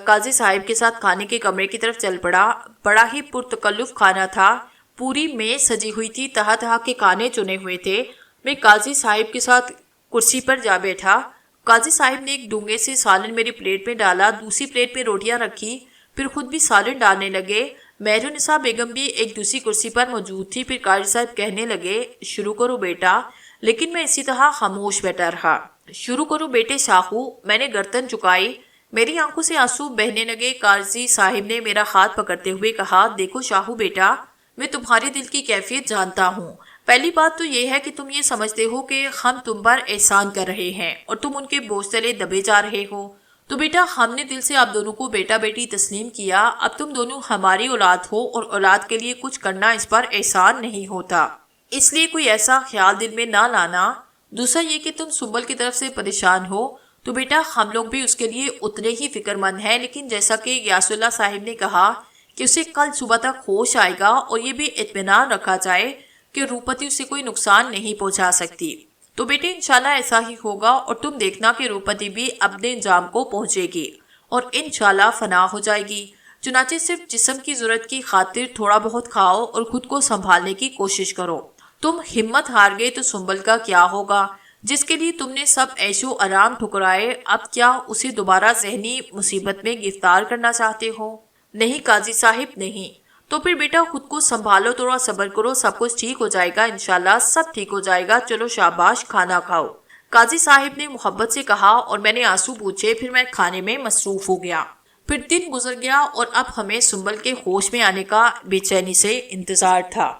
قاضی صاحب کے ساتھ کھانے کے کمرے کی طرف چل پڑا۔ بڑا ہی پرتکلف کھانا تھا، پوری میز سجی ہوئی تھی، طرح طرح کے کھانے چنے ہوئے تھے۔ میں قاضی صاحب کے ساتھ کرسی پر جا بیٹھا۔ قاضی صاحب نے ایک ڈونگے سے سالن میری پلیٹ میں ڈالا، دوسری پلیٹ پہ روٹیاں رکھی، پھر خود بھی سالن ڈالنے لگے۔ مہرالنساء بیگم بھی ایک دوسری کرسی پر موجود تھی۔ پھر قاضی صاحب کہنے لگے، شروع کرو بیٹا، لیکن میں اسی طرح خاموش بیٹھا رہا۔ شروع کرو بیٹے شاہو، میں نے گردن جھکائی، میری آنکھوں سے آنسو بہنے لگے۔ قاضی صاحب نے میرا ہاتھ پکڑتے ہوئے کہا، دیکھو شاہو بیٹا، میں تمہارے دل کی کیفیت جانتا ہوں۔ پہلی بات تو یہ ہے کہ تم یہ سمجھتے ہو کہ ہم تم پر احسان کر رہے ہیں اور تم ان کے بوجھ تلے دبے جا رہے ہو۔ تو بیٹا، ہم نے دل سے آپ دونوں کو بیٹا بیٹی تسلیم کیا، اب تم دونوں ہماری اولاد ہو اور اولاد کے لیے کچھ کرنا اس پر احسان نہیں ہوتا، اس لیے کوئی ایسا خیال دل میں نہ لانا۔ دوسرا یہ کہ تم سنبل کی طرف سے پریشان ہو، تو بیٹا ہم لوگ بھی اس کے لیے اتنے ہی فکر مند ہیں، لیکن جیسا کہ غیاث اللہ صاحب نے کہا کہ اسے کل صبح تک ہوش آئے گا، اور یہ بھی اطمینان رکھا جائے کہ روپتی اسے کوئی نقصان نہیں پہنچا سکتی۔ تو بیٹے انشاءاللہ ایسا ہی ہوگا، اور تم دیکھنا کہ روپتی بھی اپنے انجام کو پہنچے گی اور انشاءاللہ فنا ہو جائے گی۔ چنانچہ صرف جسم کی ضرورت کی خاطر تھوڑا بہت کھاؤ اور خود کو سنبھالنے کی کوشش کرو۔ تم ہمت ہار گئے تو سنبل کا کیا ہوگا، جس کے لیے تم نے سب عیش و آرام ٹھکرائے؟ اب کیا اسے دوبارہ ذہنی مصیبت میں گرفتار کرنا چاہتے ہو؟ نہیں قاضی صاحب، نہیں۔ تو پھر بیٹا خود کو سنبھالو، تھوڑا صبر کرو، سب کچھ ٹھیک ہو جائے گا، انشاءاللہ سب ٹھیک ہو جائے گا۔ چلو شاباش، کھانا کھاؤ، قاضی صاحب نے محبت سے کہا، اور میں نے آنسو پوچھے۔ پھر میں کھانے میں مصروف ہو گیا۔ پھر دن گزر گیا اور اب ہمیں سنبل کے ہوش میں آنے کا بے چینی سے انتظار تھا۔